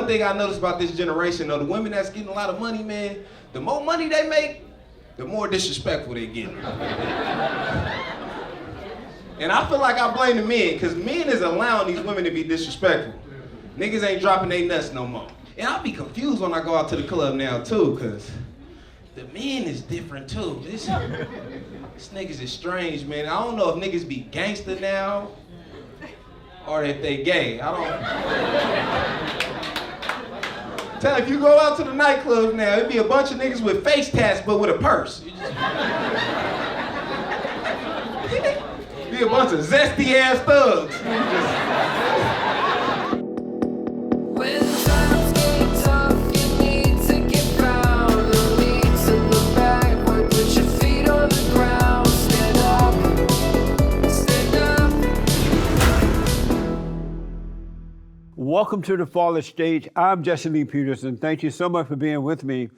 one thing I noticed about this generation, though, the women that's getting a lot of money, man, the more money they make, the more disrespectful they get. And I feel like I blame the men, because men is allowing these women to be disrespectful. Niggas ain't dropping they nuts no more. And I'll be confused when I go out to the club now, too, because the men is different, too. This niggas is strange, man. I don't know if niggas be gangster now, or if they gay. I don't. Tell if you go out to the nightclubs now, it'd be a bunch of niggas with face tats, but with a purse. Be a bunch of zesty ass thugs. When times get tough, you need to get down. No need to look backward, put your feet on the ground. Stand up, stand up. Welcome to The Fallen State. I'm Jesse Lee Peterson. Thank you so much for being with me.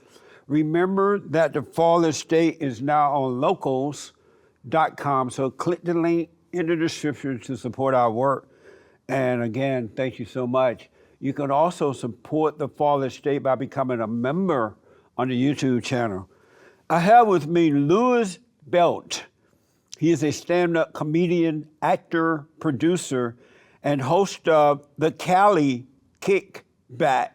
Remember that The Fallen State is now on locals.com, so click the link in the description to support our work. And again, thank you so much. You can also support The Fallen State by becoming a member on the YouTube channel. I have with me Louis Belt. He is a stand-up comedian, actor, producer, and host of the Cali Kickback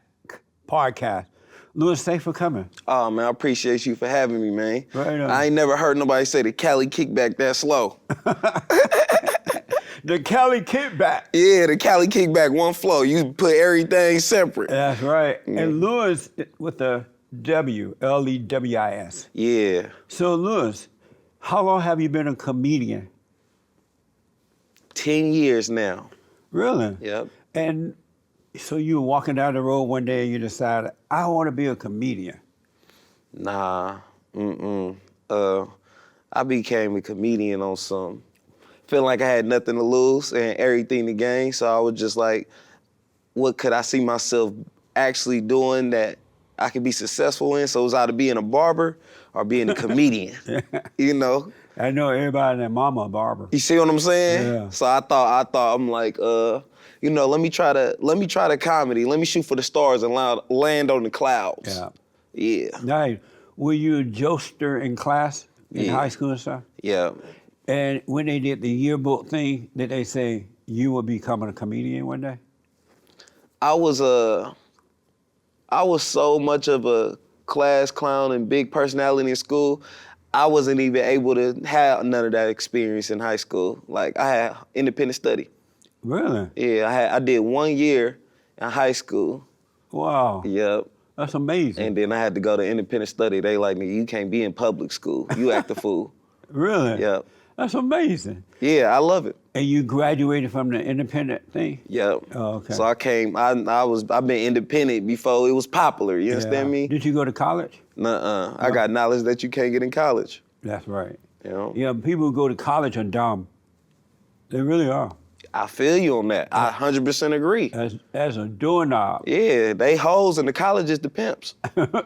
podcast. Louis, thanks for coming. Oh, man, I appreciate you for having me, man. Right on. I ain't never heard nobody say the Cali Kickback that slow. The Cali Kickback. Yeah, the Cali Kickback, one flow. You put everything separate. That's right. And Louis with the W, L-E-W-I-S. Yeah. So Louis, how long have you been a comedian? 10 years now. Really? Yep. And so you were walking down the road one day and you decided, I want to be a comedian. Nah, I became a comedian on some, feeling like I had nothing to lose and everything to gain. So I was just like, what could I see myself actually doing that I could be successful in? So it was either being a barber or being a comedian, you know? I know everybody and their mama a barber. You see what I'm saying? Yeah. So I thought I'm like, you know, let me try the comedy. Let me shoot for the stars and land on the clouds. Yeah. Yeah. Nice. Were you a jokester in class in high school and stuff? Yeah. And when they did the yearbook thing, did they say you will become a comedian one day? I was so much of a class clown and big personality in school, I wasn't even able to have none of that experience in high school. Like, I had independent study. Really? Yeah, I did 1 year in high school. Wow. Yep. That's amazing. And then I had to go to independent study. They like, nigga, you can't be in public school. You act a fool. Really? Yep. That's amazing. Yeah, I love it. And you graduated from the independent thing? Yep. Oh, okay. So I've been independent before it was popular, you understand me? Did you go to college? Nuh-uh. I got knowledge that you can't get in college. That's right. You know? Yeah, people who go to college are dumb. They really are. I feel you on that. I 100% agree. As a doorknob. Yeah, they hoes and the college is the pimps.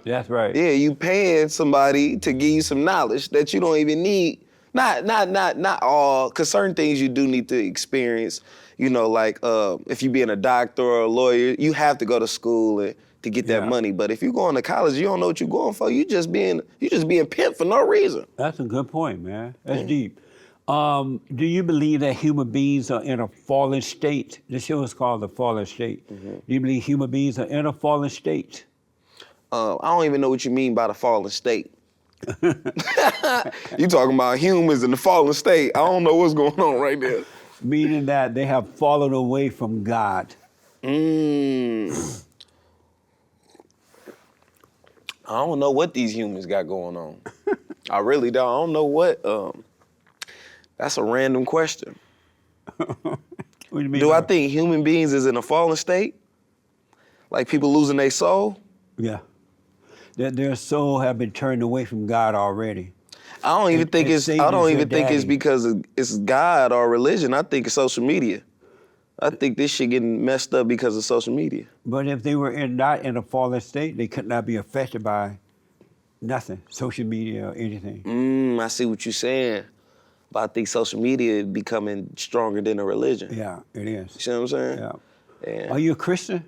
That's right. Yeah, you paying somebody to give you some knowledge that you don't even need. Not all, because certain things you do need to experience. You know, like if you being a doctor or a lawyer, you have to go to school to get that money. But if you going to college, you don't know what you're going for. You just being pimped for no reason. That's a good point, man. That's deep. Do you believe that human beings are in a fallen state? The show is called The Fallen State. Mm-hmm. Do you believe human beings are in a fallen state? I don't even know what you mean by the fallen state. You talking about humans in the fallen state. I don't know what's going on right there. Meaning that they have fallen away from God. I don't know what these humans got going on. I really don't. I don't know what. That's a random question. What do you mean? Do I think human beings is in a fallen state? Like people losing their soul? Yeah. That their soul have been turned away from God already. I don't even think it's because it's God or religion. I think it's social media. I think this shit getting messed up because of social media. But if they were not in a fallen state, they could not be affected by nothing, social media or anything. I see what you're saying. But I think social media is becoming stronger than a religion. Yeah, it is. You see what I'm saying? Yeah. Yeah. Are you a Christian?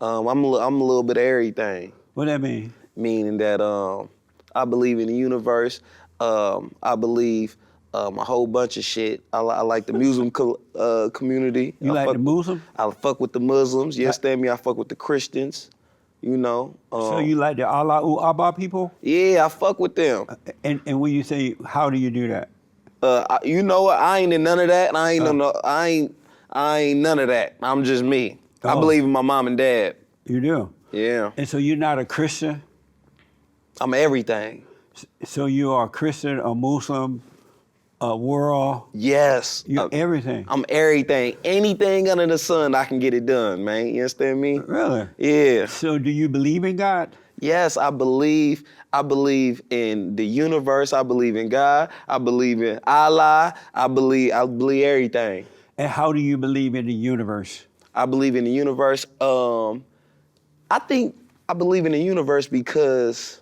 I'm a little bit of everything. What that mean? Meaning that I believe in the universe. I believe a whole bunch of shit. I like the Muslim community. You like the Muslim? I fuck with the Muslims. You understand me? I fuck with the Christians. You know. So you like the Allah Abba people? Yeah, I fuck with them. And when you say, how do you do that? You know what? I ain't in none of that. I ain't none of that. I'm just me. I believe in my mom and dad. You do? Yeah. And so you're not a Christian? I'm everything. So you are a Christian, a Muslim, a world? Yes. You're everything? I'm everything. Anything under the sun, I can get it done, man. You understand me? Really? Yeah. So do you believe in God? Yes, I believe in the universe. I believe in God. I believe in Allah. I believe everything. And how do you believe in the universe? I believe in the universe. I think I believe in the universe because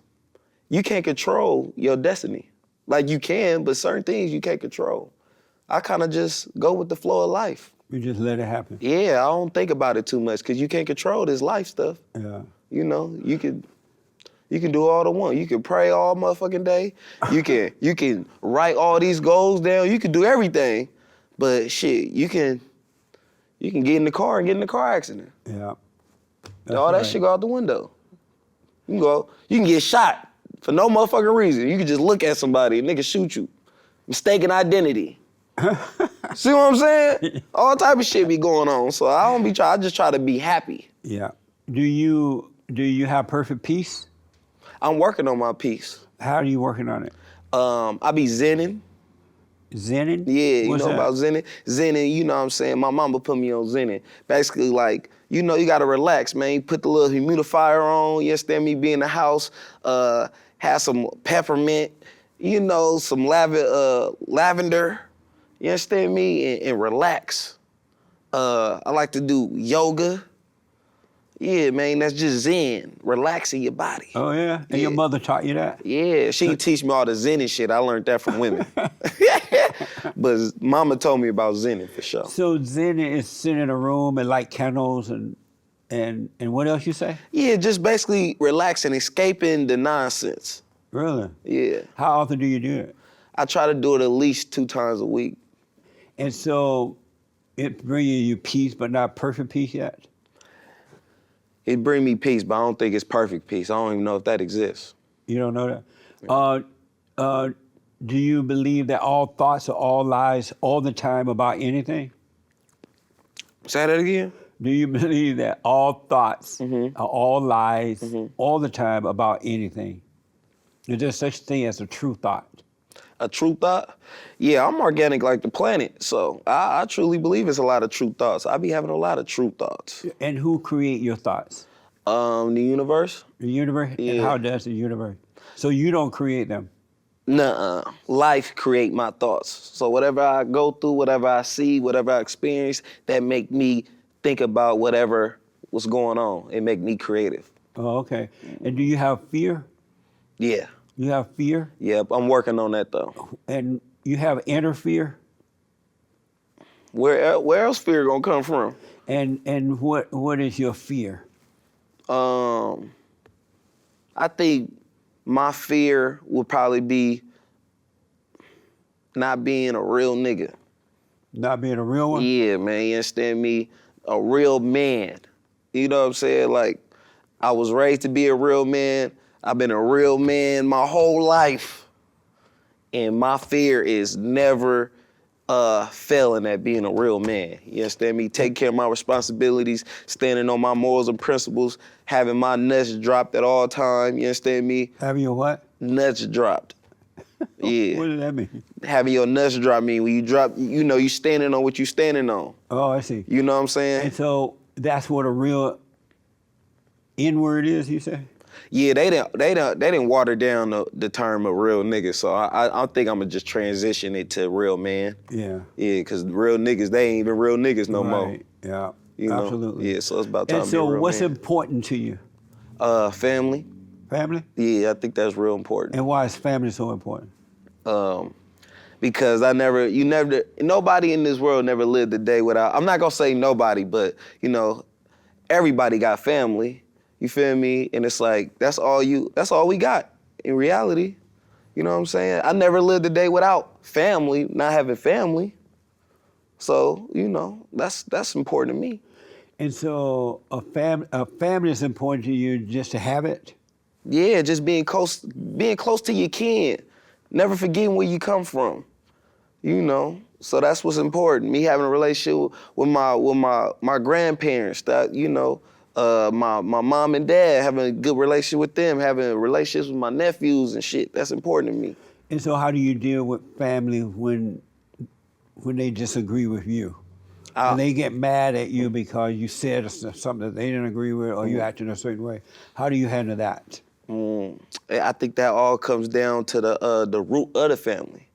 you can't control your destiny. Like you can, but certain things you can't control. I kind of just go with the flow of life. You just let it happen? Yeah, I don't think about it too much because you can't control this life stuff. Yeah. You know, you can do all the one. You can pray all motherfucking day. You can write all these goals down. You can do everything, but shit, you can get in the car and get in a car accident. Yeah. All that shit go out the window. You can get shot for no motherfucking reason. You can just look at somebody and nigga shoot you. Mistaken identity. See what I'm saying? All type of shit be going on. So I just try to be happy. Yeah. Do you have perfect peace? I'm working on my peace. How are you working on it? I be zenning. Zenning? Yeah, you What's know that? about zenning? Zenning, you know what I'm saying? My mama put me on zenning. Basically, like, you know, you gotta relax, man. You put the little humidifier on, you understand me? Be in the house, have some peppermint, you know, some lavender, you understand me? And relax. I like to do yoga. Yeah, man, that's just zen, relaxing your body. Oh, yeah? And your mother taught you that? Yeah, she teach me all the zen and shit. I learned that from women. But mama told me about zen for sure. So Zen is sitting in a room and light candles and what else you say? Yeah, just basically relaxing, escaping the nonsense. Really? Yeah. How often do you do it? I try to do it at least 2 times a week. And so it bringing you peace, but not perfect peace yet? It bring me peace, but I don't think it's perfect peace. I don't even know if that exists. You don't know that? Do you believe that all thoughts are all lies all the time about anything? Say that again? Do you believe that all thoughts are all lies all the time about anything? Is there such thing as a true thought? A true thought? Yeah, I'm organic like the planet, so I truly believe it's a lot of true thoughts. I be having a lot of true thoughts. And who create your thoughts? The universe? The universe? Yeah. And how does the universe? So you don't create them? Nuh-uh. Life create my thoughts. So whatever I go through, whatever I see, whatever I experience, that make me think about whatever was going on. It make me creative. Oh, okay. And do you have fear? Yeah. You have fear? Yeah, I'm working on that though. And you have inner fear? Where else fear gonna come from? And what is your fear? I think my fear would probably be not being a real nigga. Not being a real one? Yeah, man, you understand me? A real man. You know what I'm saying? Like, I was raised to be a real man. I've been a real man my whole life. And my fear is never failing at being a real man. You understand me? Taking care of my responsibilities, standing on my morals and principles, having my nuts dropped at all time. You understand me? Having your what? Nuts dropped. Yeah. What does that mean? Having your nuts drop mean when you drop, you know, you standing on what you standing on. Oh, I see. You know what I'm saying? And so that's what a real N-word is, you say? Yeah, they didn't water down the term of real nigga, so I think I'm gonna just transition it to real man. Yeah. Yeah, cause real niggas, they ain't even real niggas no more. Right. Yeah. You know? Absolutely. Yeah, so it's about time And to be a so real what's man. important to you? Family. Family? Yeah, I think that's real important. And why is family so important? Because nobody in this world never lived a day without, I'm not gonna say nobody, but you know, everybody got family. You feel me? And it's like, that's all we got in reality. You know what I'm saying? I never lived a day without family, not having family. So, you know, that's important to me. And so a family is important to you just to have it? Yeah, just being close to your kid. Never forgetting where you come from. You know, so that's what's important. Me having a relationship with my grandparents. That, you know, my mom and dad, having a good relationship with them, having relationships with my nephews and shit. That's important to me. And so how do you deal with family when they disagree with you? When they get mad at you because you said something that they didn't agree with or you acted a certain way, how do you handle that? I think that all comes down to the root of the family.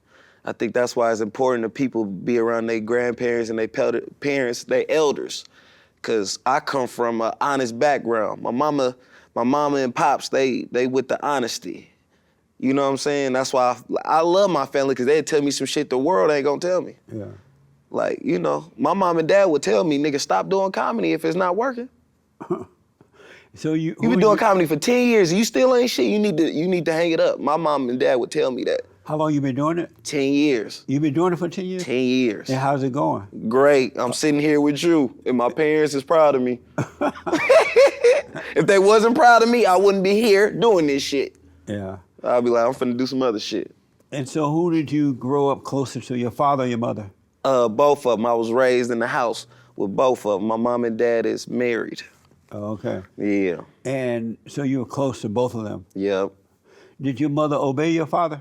I think that's why it's important that people be around their grandparents and their parents, their elders. Cause I come from an honest background. My mama and pops, they with the honesty. You know what I'm saying? That's why I love my family, cause they tell me some shit the world ain't gonna tell me. Yeah. Like, you know, my mom and dad would tell me, nigga, stop doing comedy if it's not working. So you been doing comedy for 10 years and you still ain't shit. You need to hang it up. My mom and dad would tell me that. How long you been doing it? 10 years. You been doing it for 10 years? 10 years. And how's it going? Great. I'm sitting here with you, and my parents is proud of me. If they wasn't proud of me, I wouldn't be here doing this shit. Yeah. I'd be like, I'm finna do some other shit. And so who did you grow up closer to, your father or your mother? Both of them. I was raised in the house with both of them. My mom and dad is married. Oh, okay. Yeah. And so you were close to both of them? Yep. Did your mother obey your father?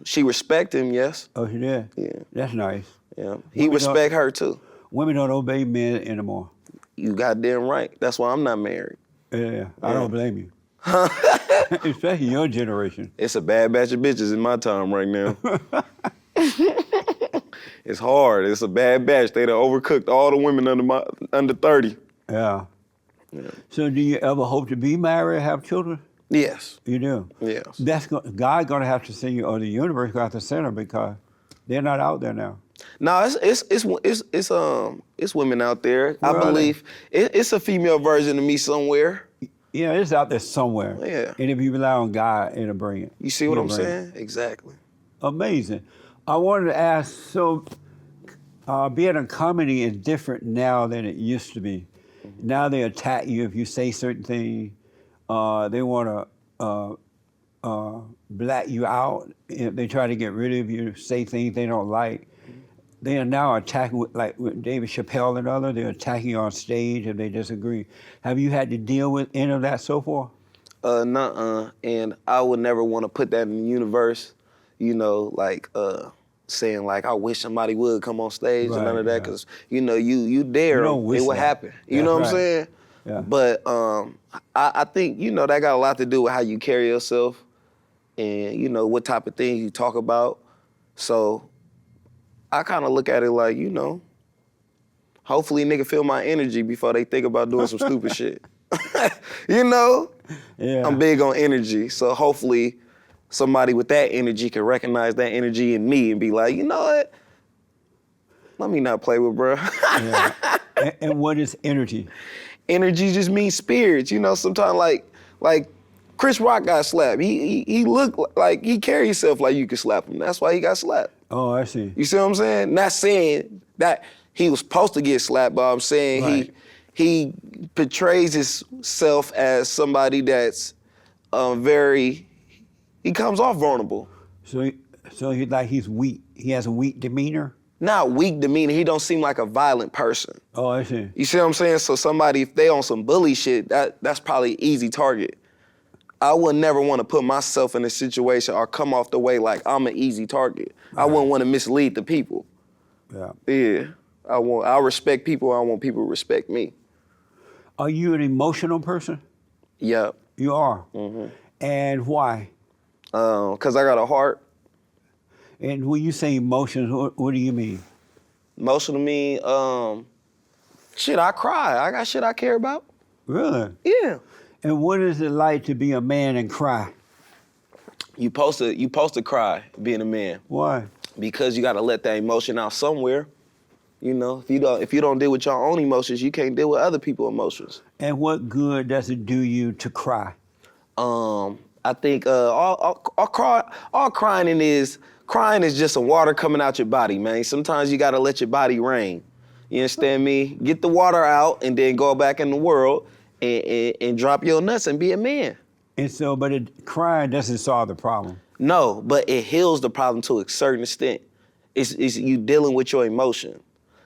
She respect him, yes. Oh, she did? Yeah. That's nice. Yeah. He respect her too. Women don't obey men anymore. You goddamn right. That's why I'm not married. Yeah, I don't blame you. Especially your generation. It's a bad batch of bitches in my time right now. It's hard. It's a bad batch. They done overcooked all the women under 30. Yeah. So do you ever hope to be married, have children? Yes. You do? Yes. God's gonna have to send you, or the universe gonna have to send her, because they're not out there now. No, it's women out there. Where I believe it's a female version of me somewhere. Yeah, it's out there somewhere. Yeah. And if you rely on God, it'll bring it. You see what I'm It'll bring saying? Exactly. Amazing. I wanted to ask, so being a comedy is different now than it used to be. Now they attack you if you say certain things. They want to black you out. They try to get rid of you, say things they don't like. They are now attacking, like with David Chappelle and others, they're attacking you on stage if they disagree. Have you had to deal with any of that so far? Nuh-uh. And I would never want to put that in the universe, you know, like saying like, I wish somebody would come on stage and none of that, because, you know, you dare, it would happen. You know what I'm saying? Yeah. But I think, you know, that got a lot to do with how you carry yourself and, you know, what type of things you talk about. So I kind of look at it like, you know, hopefully nigga feel my energy before they think about doing some stupid shit. You know? Yeah. I'm big on energy, so hopefully somebody with that energy can recognize that energy in me and be like, you know what? Let me not play with bro. Yeah. And what is energy? Energy just means spirits, you know. Sometimes like Chris Rock got slapped. He looked like he carried himself like you could slap him. That's why he got slapped. Oh, I see. You see what I'm saying? Not saying that he was supposed to get slapped, but I'm saying he portrays himself as somebody that's he comes off vulnerable. So he's weak. He has a weak demeanor? Not weak demeanor. He don't seem like a violent person. Oh, I see. You see what I'm saying? So somebody, if they on some bully shit, that's probably an easy target. I would never want to put myself in a situation or come off the way like I'm an easy target. Right. I wouldn't want to mislead the people. Yeah. Yeah. I respect people. I want people to respect me. Are you an emotional person? Yep. You are? Mm-hmm. And why? 'Cause I got a heart. And when you say emotions, what do you mean? Emotional mean, shit, I cry. I got shit I care about. Really? Yeah. And what is it like to be a man and cry? You supposed to cry being a man. Why? Because you got to let that emotion out somewhere. You know, if you don't deal with your own emotions, you can't deal with other people's emotions. And what good does it do you to cry? I think all crying is just some water coming out your body, man. Sometimes you gotta let your body rain. You understand me? Get the water out and then go back in the world and drop your nuts and be a man. And so, but crying doesn't solve the problem. No, but it heals the problem to a certain extent. It's you dealing with your emotion.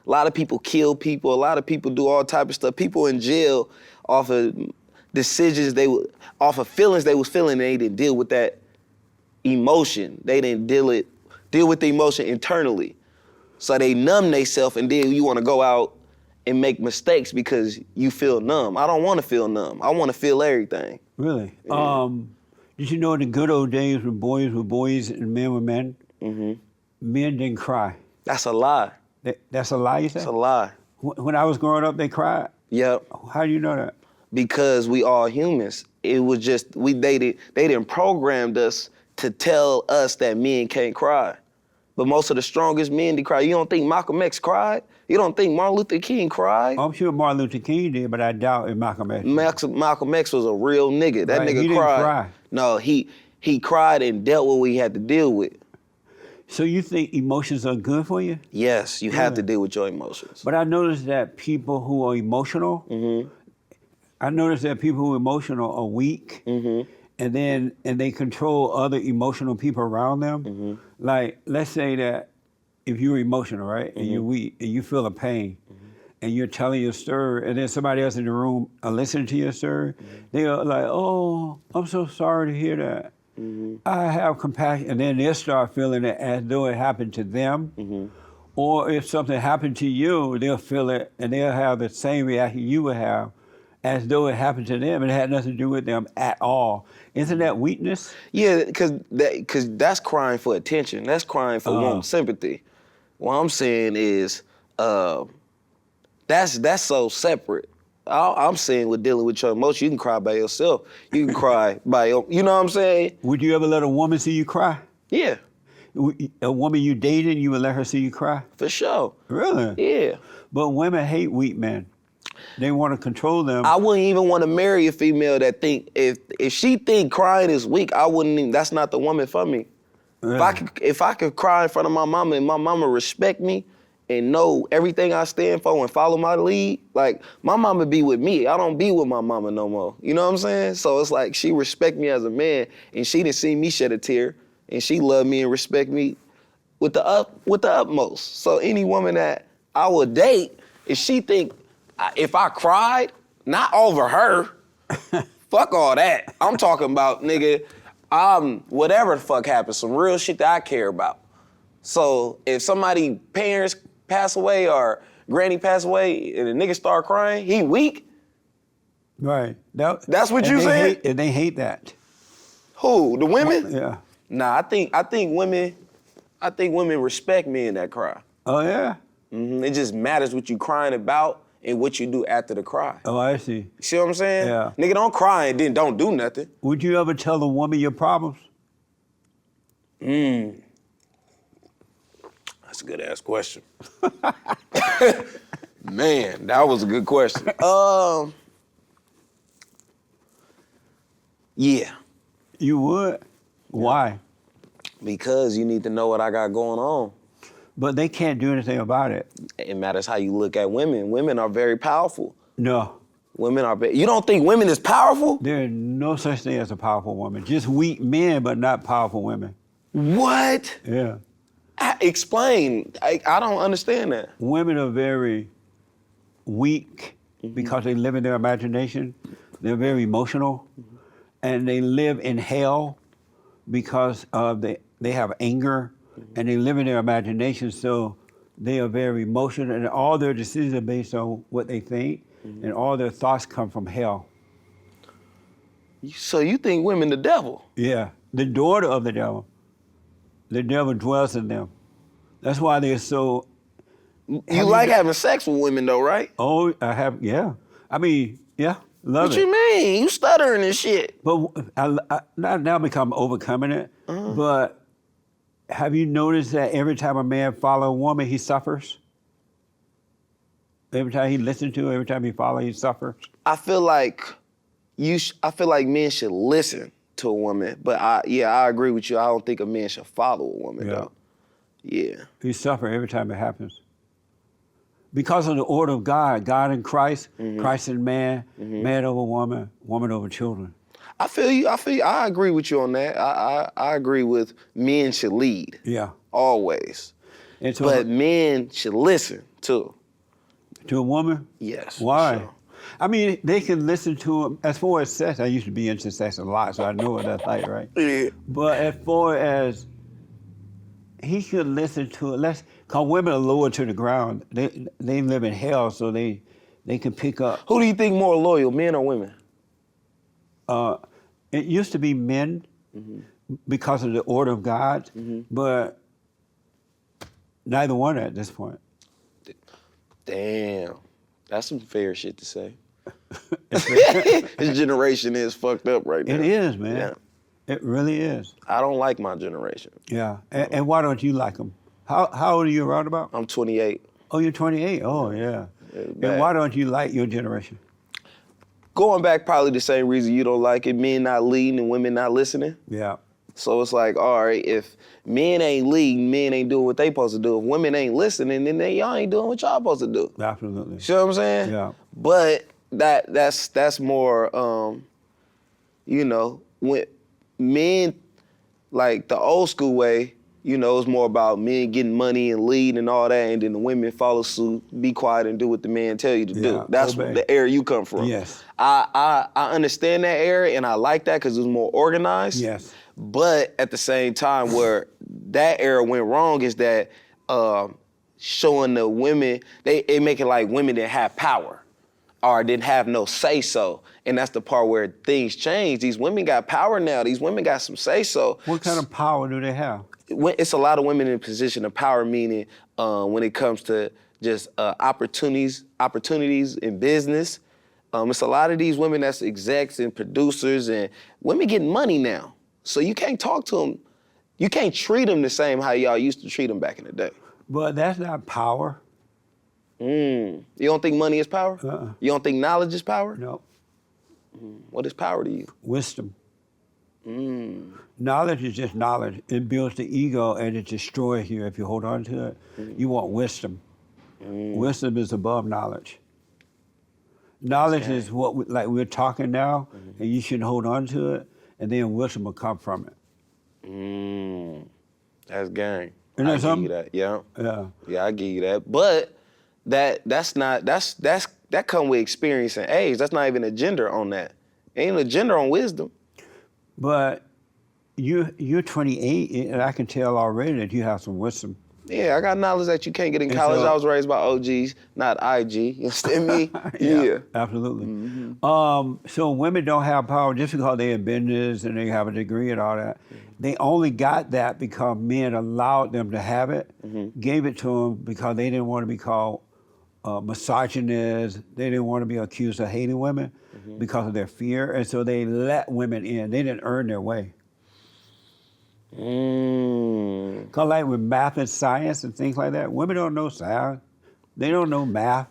A lot of people kill people. A lot of people do all type of stuff. People in jail off of decisions off of feelings they was feeling. They didn't deal with that emotion. They didn't deal with the emotion internally. So they numb themselves, and then you want to go out and make mistakes because you feel numb. I don't want to feel numb. I want to feel everything. Really? Yeah. Did you know in the good old days when boys were boys and men were men? Mm-hmm. Men didn't cry. That's a lie. That's a lie, you say? That's a lie. When I was growing up, they cried? Yep. How do you know that? Because we all humans. It was just, they didn't programmed us to tell us that men can't cry. But most of the strongest men, they cry. You don't think Malcolm X cried? You don't think Martin Luther King cried? I'm sure Martin Luther King did, but I doubt if Malcolm X did. Malcolm X was a real nigga. That Right, nigga he didn't cried. cry. No, he cried and dealt with what he had to deal with. So you think emotions are good for you? Yes, you have to deal with your emotions. But I noticed that people who are emotional, I noticed that people who are emotional are weak, and they control other emotional people around them. Like, let's say that if you're emotional, right, and you're weak, and you feel a pain, and you're telling your story, and then somebody else in the room are listening to your story, they are like, oh, I'm so sorry to hear that. I have compassion, and then they'll start feeling it as though it happened to them. Or if something happened to you, they'll feel it, and they'll have the same reaction you would have as though it happened to them. It had nothing to do with them at all. Isn't that weakness? Yeah, because that's crying for attention. That's crying for warm sympathy. What I'm saying is that's so separate. I'm saying with dealing with your emotions, you can cry by yourself. You can cry by your, you know what I'm saying? Would you ever let a woman see you cry? Yeah, A woman you dated, you would let her see you cry? for sure. Really? Yeah. But women hate weak men. They want to control them. I wouldn't even want to marry a female that think, if she think crying is weak, I wouldn't even, that's not the woman for me. Really? If I could cry in front of my mama and my mama respect me and know everything I stand for and follow my lead, like, my mama be with me. I don't be with my mama no more. You know what I'm saying? So it's like she respect me as a man, and she didn't see me shed a tear, and she love me and respect me with the utmost. So any woman that I would date, if she think, if I cried, not over her, fuck all that. I'm talking about, nigga, whatever the fuck happens, some real shit that I care about. So if somebody parents pass away or granny pass away and a nigga start crying, he weak? Right. That's what you saying? And they hate that. Who, the women? Yeah. Nah, I think women respect men that cry. Oh, yeah? It just matters what you crying about and what you do after the cry. Oh, I see. See what I'm saying? Yeah. Nigga, don't cry and then don't do nothing. Would you ever tell a woman your problems? That's a good ass question. Man, that was a good question. Yeah. You would? Why? Because you need to know what I got going on. But they can't do anything about it. It matters how you look at women. Women are very powerful. No. Women are, you don't think women is powerful? There is no such thing as a powerful woman. Just weak men, but not powerful women. What? Yeah. Explain. I don't understand that. Women are very weak because they live in their imagination. They're very emotional. And they live in hell because they have anger and they live in their imagination. So they are very emotional and all their decisions are based on what they think and all their thoughts come from hell. So you think women the devil? Yeah, the daughter of the devil. The devil dwells in them. That's why they're so... You like having sex with women though, right? Oh, I have, yeah. I mean, yeah, love What it. you mean? You stuttering and shit. But I now become overcoming it. But have you noticed that every time a man follows a woman, he suffers? Every time he listens to, every time he follows, he suffers. I feel like I feel like men should listen to a woman, but I agree with you. I don't think a man should follow a woman though. Yeah. He suffers every time it happens. Because of the order of God, God in Christ, Christ in man, man over woman, woman over children. I feel you. I agree with you on that. I agree with men should lead. Yeah. Always. And so, But men should listen too. to a woman? Yes. Why? Sure. I mean, they can listen to him. As far as sex, I used to be into sex a lot, so I know what that's like, right? Yeah. But as far as he should listen to it, because women are lower to the ground. They live in hell, so they can pick up. Who do you think more loyal, men or women? It used to be men because of the order of God, but neither one at this point. Damn. That's some fair shit to say. This generation is fucked up right now. It is, man. Yeah. It really is. I don't like my generation. Yeah. And why don't you like them? How old are you around about? I'm 28. Oh, you're 28. Oh, yeah. bad. And why don't you like your generation? Going back, probably the same reason you don't like it, men not leading and women not listening. Yeah. So it's like, all right, if men ain't leading, men ain't doing what they supposed to do. If women ain't listening, then y'all ain't doing what y'all supposed to do. Absolutely. See what I'm saying? Yeah. But that's more, when men, like the old school way, it's more about men getting money and lead and all that, and then the women follow suit, be quiet and do what the man tell you to do. That's obey. the era you come from. Yes. I understand that era, and I like that because it was more organized. Yes. But at the same time, where that era went wrong is that showing the women, they make it like women didn't have power or didn't have no say-so. And that's the part where things change. These women got power now. These women got some say-so. What kind of power do they have? It's a lot of women in a position of power, meaning when it comes to just opportunities in business. It's a lot of these women that's execs and producers, and women getting money now. So you can't talk to them. You can't treat them the same how y'all used to treat them back in the day. But that's not power. You don't think money is power? You don't think knowledge is power? No. What is power to you? Wisdom. Knowledge is just knowledge. It builds the ego and it destroys you if you hold on to it. You want wisdom. Wisdom is above knowledge. Knowledge is what we're talking now, and you should hold on to it, and then wisdom will come from it. That's gang. Isn't that I give something? you that. Yeah. Yeah. Yeah, I give you that. But that come with experience and age. That's not even a gender on that. Ain't a gender on wisdom. But you're 28, and I can tell already that you have some wisdom. Yeah, I got knowledge that you can't get in And college. so- I was raised by OGs, not IG. You understand me? Yeah. Absolutely. So women don't have power just because they're in business and they have a degree and all that. They only got that because men allowed them to have it, gave it to them because they didn't want to be called misogynist. They didn't want to be accused of hating women because of their fear. And so they let women in. They didn't earn their way. Because like with math and science and things like that, women don't know science. They don't know math.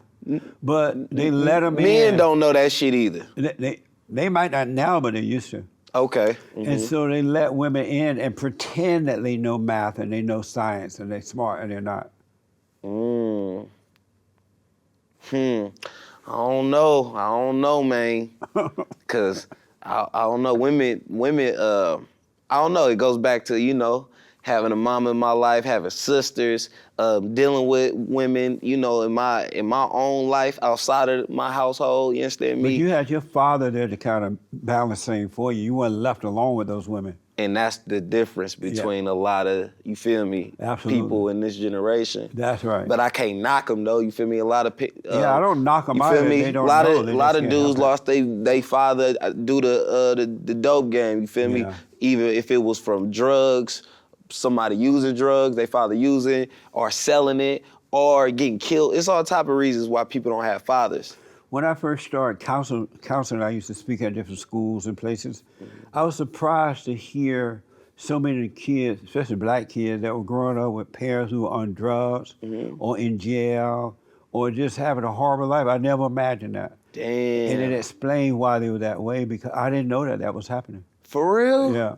But they let them in. Men don't know that shit either. They might not now, but they used to. Okay. And so they let women in and pretend that they know math and they know science and they're smart and they're not. I don't know, man. Cause I don't know. Women. I don't know. It goes back to having a mom in my life, having sisters, dealing with women. In my own life outside of my household. You understand me? But you had your father there to kind of balance things for you. You weren't left alone with those women. And that's the difference between a lot of, you feel me, Absolutely. people in this generation. That's right. But I can't knock them though. You feel me? A lot of I don't knock them you out. feel me? They don't a lot know. of They a lot just of can't dudes help lost they father due to the dope game. You feel me? Yeah. Even if it was from drugs, somebody using drugs, they father using or selling it or getting killed. It's all type of reasons why people don't have fathers. When I first started counseling, I used to speak at different schools and places. I was surprised to hear so many kids, especially black kids, that were growing up with parents who were on drugs or in jail or just having a horrible life. I never imagined that. Damn. And it explained why they were that way because I didn't know that was happening. For real? Yeah.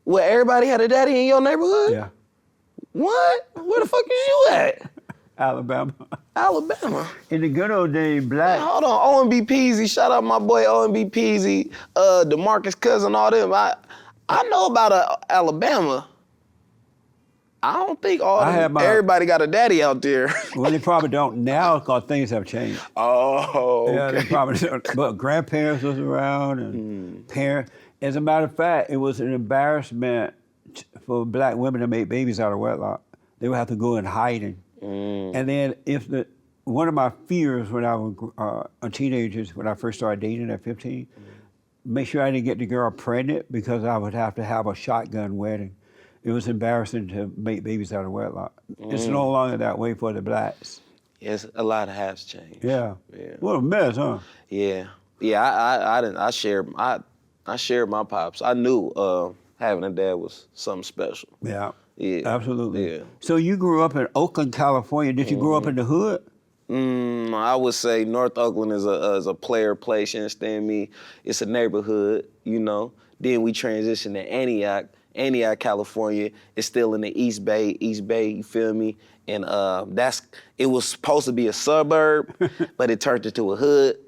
Well, everybody had a daddy in your neighborhood? Yeah. What? Where the fuck is you at? Alabama. Alabama. In the good old days, black. Hold on, OMB Peasy. Shout out my boy OMB Peasy, DeMarcus Cousin, all them. I know about Alabama. I don't think everybody got a daddy out there. Well, they probably don't now because things have changed. Oh, okay. Yeah, they probably don't. But grandparents was around and parents. As a matter of fact, it was an embarrassment for black women to make babies out of wedlock. They would have to go in hiding. And then one of my fears when I was a teenager, when I first started dating at 15, make sure I didn't get the girl pregnant because I would have to have a shotgun wedding. It was embarrassing to make babies out of wedlock. It's no longer that way for the blacks. Yes, a lot has changed. Yeah. What a mess, huh? Yeah. I shared my pops. I knew having a dad was something special. Yeah. Yeah. Absolutely. Yeah. So you grew up in Oakland, California. Did you grow up in the hood? I would say North Oakland is a player place, you understand me? It's a neighborhood, you know. Then we transitioned to Antioch, California. It's still in the East Bay, you feel me? And it was supposed to be a suburb, but it turned into a hood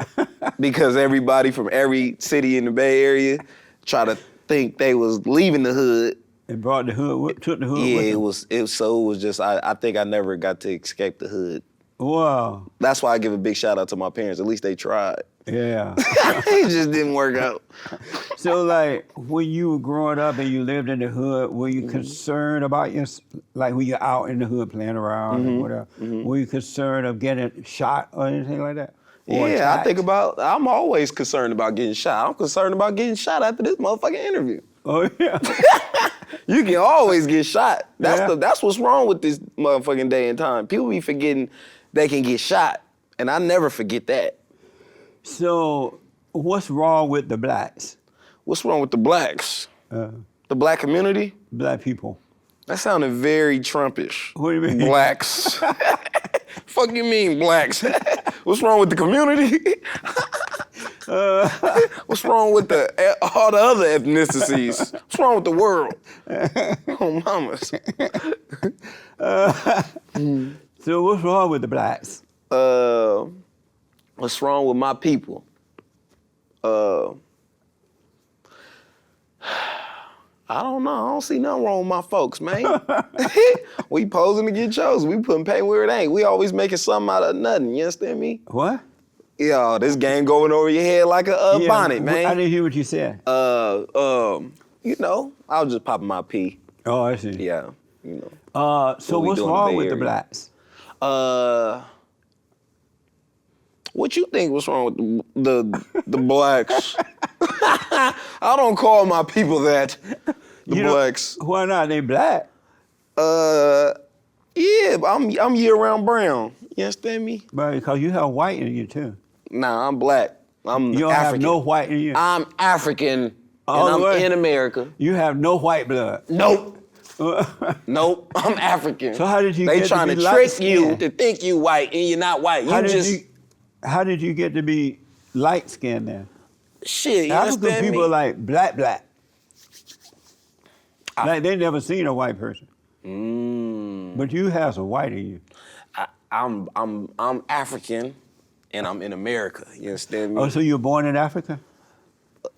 because everybody from every city in the Bay Area tried to think they was leaving the hood. And brought the hood, took the hood with Yeah, them? it was just, I think I never got to escape the hood. Wow. That's why I give a big shout out to my parents. At least they tried. Yeah. It just didn't work out. So, like, when you were growing up and you lived in the hood, were you concerned about like when you're out in the hood playing around and whatever, were you concerned of getting shot or anything like that? Or Yeah, attacked? I'm always concerned about getting shot. I'm concerned about getting shot after this motherfucking interview. Oh, yeah. You can always get shot. Yeah. That's what's wrong with this motherfucking day and time. People be forgetting they can get shot, and I never forget that. So, what's wrong with the blacks? What's wrong with the blacks? The black community? Black people. That sounded very Trumpish. What do you mean? Blacks. Fuck you mean, blacks? What's wrong with the community? What's wrong with all the other ethnicities? What's wrong with the world? Oh, mamas. So what's wrong with the blacks? What's wrong with my people? I don't know. I don't see nothing wrong with my folks, man. We posing to get chosen. We putting pain where it ain't. We always making something out of nothing. You understand me? What? Yo, this game going over your head like a bonnet, man. I didn't hear what you said. You know, I was just popping my pee. Oh, I see. Yeah, you know. So What we what's doing in wrong the with Bay the Area? blacks? What you think was wrong with the blacks? I don't call my people that. The blacks. Why not? They black. Yeah, but I'm year-round brown. You understand me? But because you have white in you too. Nah, I'm black. I'm You don't African. have no white in you. I'm African, All and the I'm way. in America. You have no white blood. Nope. Nope, I'm African. So how did you They get to trying be to trick you light-skinned? to think you white and you're not white. How did you get to be light skinned then? Shit, you African understand people me? are like black. Like they never seen a white person. But you have some white in you. I'm African, and I'm in America. You understand me? Oh, so you were born in Africa?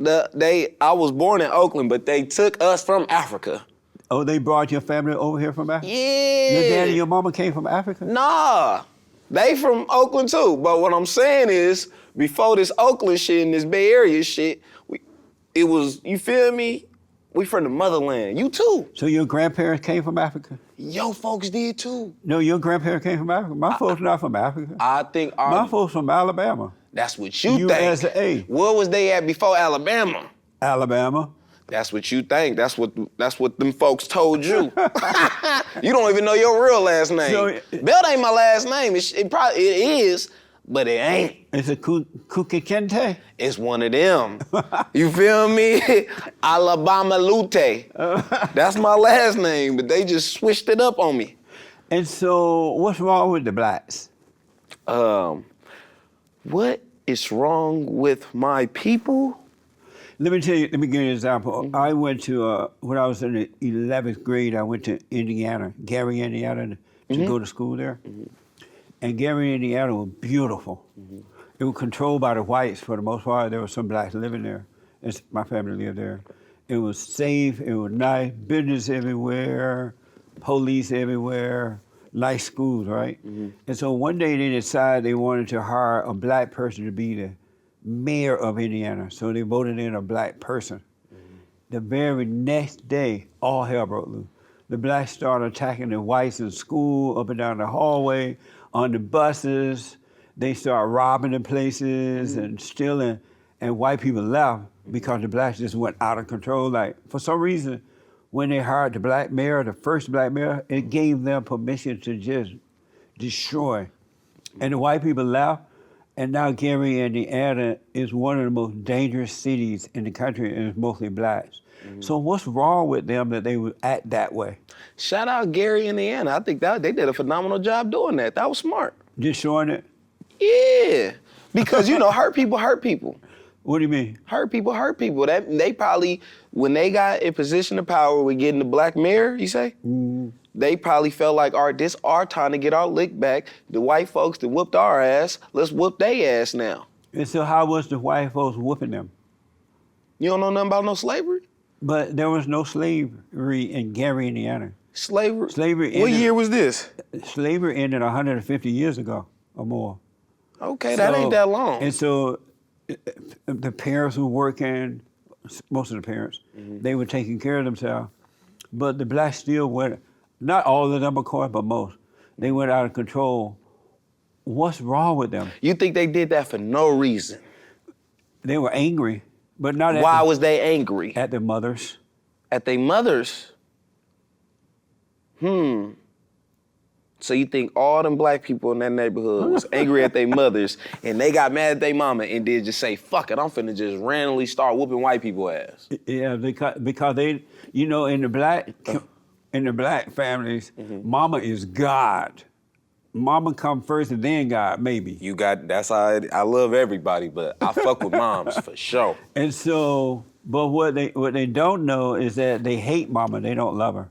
I was born in Oakland, but they took us from Africa. Oh, they brought your family over here from Africa? Yeah. Your dad and your mama came from Africa? Nah, they from Oakland too. But what I'm saying is, before this Oakland shit and this Bay Area shit, it was, you feel me? We from the motherland. You too. So your grandparents came from Africa? Yo folks did too. No, your grandparents came from Africa. My folks not from Africa. I think My folks from Alabama. that's what you USA. think. Where was they at before Alabama? Alabama. That's what you think. That's what them folks told you. You don't even know your real last name. So- Belt ain't my last name. It is, but it ain't. It's a Kukikente. It's one of them. You feel me? Alabama Lute. That's my last name, but they just switched it up on me. And so what's wrong with the blacks? What is wrong with my people? Let me tell you, let me give you an example. I went to, when I was in the 11th grade, I went to Indiana, Gary, Indiana, to go to school there. And Gary, Indiana was beautiful. It was controlled by the whites for the most part. There were some blacks living there. My family lived there. It was safe, it was nice, business everywhere, police everywhere, nice schools, right? And so one day they decided they wanted to hire a black person to be the mayor of Indiana. So they voted in a black person. The very next day, all hell broke loose. The blacks started attacking the whites in school, up and down the hallway, on the buses. They started robbing the places and stealing, and white people left because the blacks just went out of control. Like, for some reason, when they hired the black mayor, the first black mayor, it gave them permission to just destroy. And the white people left, and now Gary, Indiana is one of the most dangerous cities in the country, and it's mostly blacks. So what's wrong with them that they would act that way? Shout out Gary, Indiana. I think that they did a phenomenal job doing that. That was smart. Destroying it? Yeah, because hurt people hurt people. What do you mean? Hurt people hurt people. They probably, when they got in position of power with getting the black mayor, you say, they probably felt like, all right, this our time to get our lick back. The white folks that whooped our ass, let's whoop their ass now. And so how was the white folks whooping them? You don't know nothing about no slavery? But there was no slavery in Gary, Indiana. Slavery? Slavery What ended- year was this? Slavery ended 150 years ago or more. Okay, that ain't that long. And so the parents were working, most of the parents, they were taking care of themselves. But the blacks still went, not all of them, of course, but most. They went out of control. What's wrong with them? You think they did that for no reason? They were angry, but not Why was they angry? at their mothers. At their mothers? So you think all them black people in that neighborhood was angry at their mothers and they got mad at their mama and did just say, fuck it, I'm finna just randomly start whooping white people ass. Yeah, because they, in the black families, mama is God. Mama come first and then God, maybe. That's how I love everybody, but I fuck with moms for sure. And so, but what they don't know is that they hate mama, they don't love her.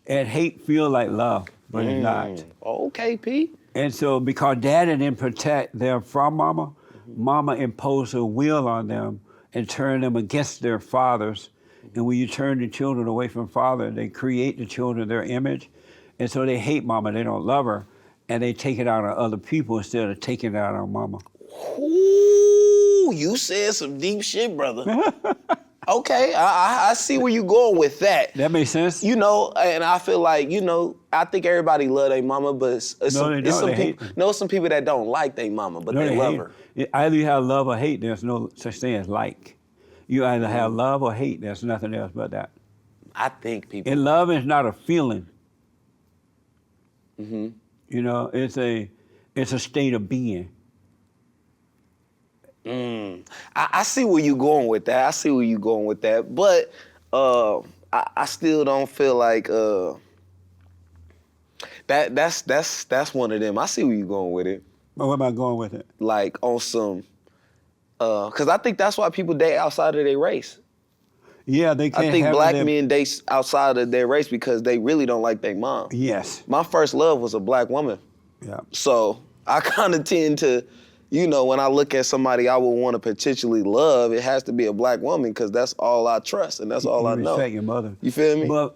And hate feel like love, but it's not. Okay, P. And so because daddy didn't protect them from mama, mama imposed her will on them and turned them against their fathers. And when you turn the children away from father, they create the children their image. And so they hate mama, they don't love her. And they take it out on other people instead of taking it out on mama. Ooh, you said some deep shit, brother. Okay, I see where you going with that. That makes sense? And I feel like, I think everybody love their mama, but some people that don't like their mama, but they love her. Either you have love or hate, there's no such thing as like. You either have love or hate, there's nothing else but that. I think people... And love is not a feeling. It's a state of being. I see where you going with that. But I still don't feel like that's one of them. I see where you going with it. But where am I going with it? Like on some, because I think that's why people date outside of their race. Yeah, they can't. I think black men date outside of their race because they really don't like their mom. Yes. My first love was a black woman. Yeah. So I kind of tend to, when I look at somebody I would want to potentially love, it has to be a black woman because that's all I trust and that's all I know. Respect your mother. You feel me? But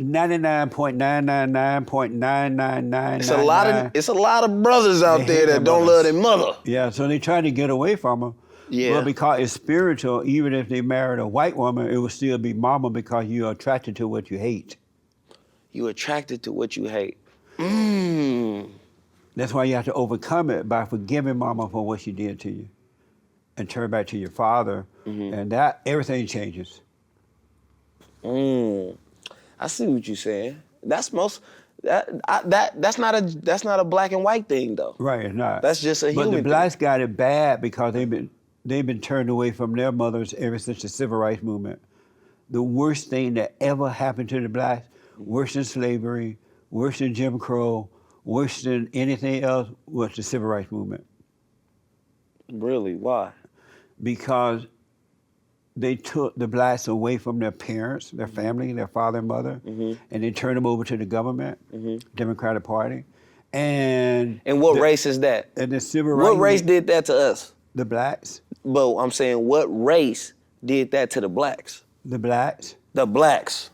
99.999.999. It's a lot of brothers out there that don't love their mother. Yeah, so they try to get away from her. Yeah. But because it's spiritual, even if they married a white woman, it would still be mama because you're attracted to what you hate. You're attracted to what you hate. That's why you have to overcome it by forgiving mama for what she did to you and turn back to your father. And that, everything changes. I see what you're saying. That's not a black and white thing though. Right, it's not. That's just a human But the thing. blacks got it bad because they've been turned away from their mothers ever since the civil rights movement. The worst thing that ever happened to the blacks, worse than slavery, worse than Jim Crow, worse than anything else was the civil rights movement. Really? Why? Because they took the blacks away from their parents, their family, their father and mother, and they turned them over to the government, Democratic Party. And what race is that? And the civil rights. What race did that to us? The blacks. But I'm saying, what race did that to the blacks? The blacks. The blacks.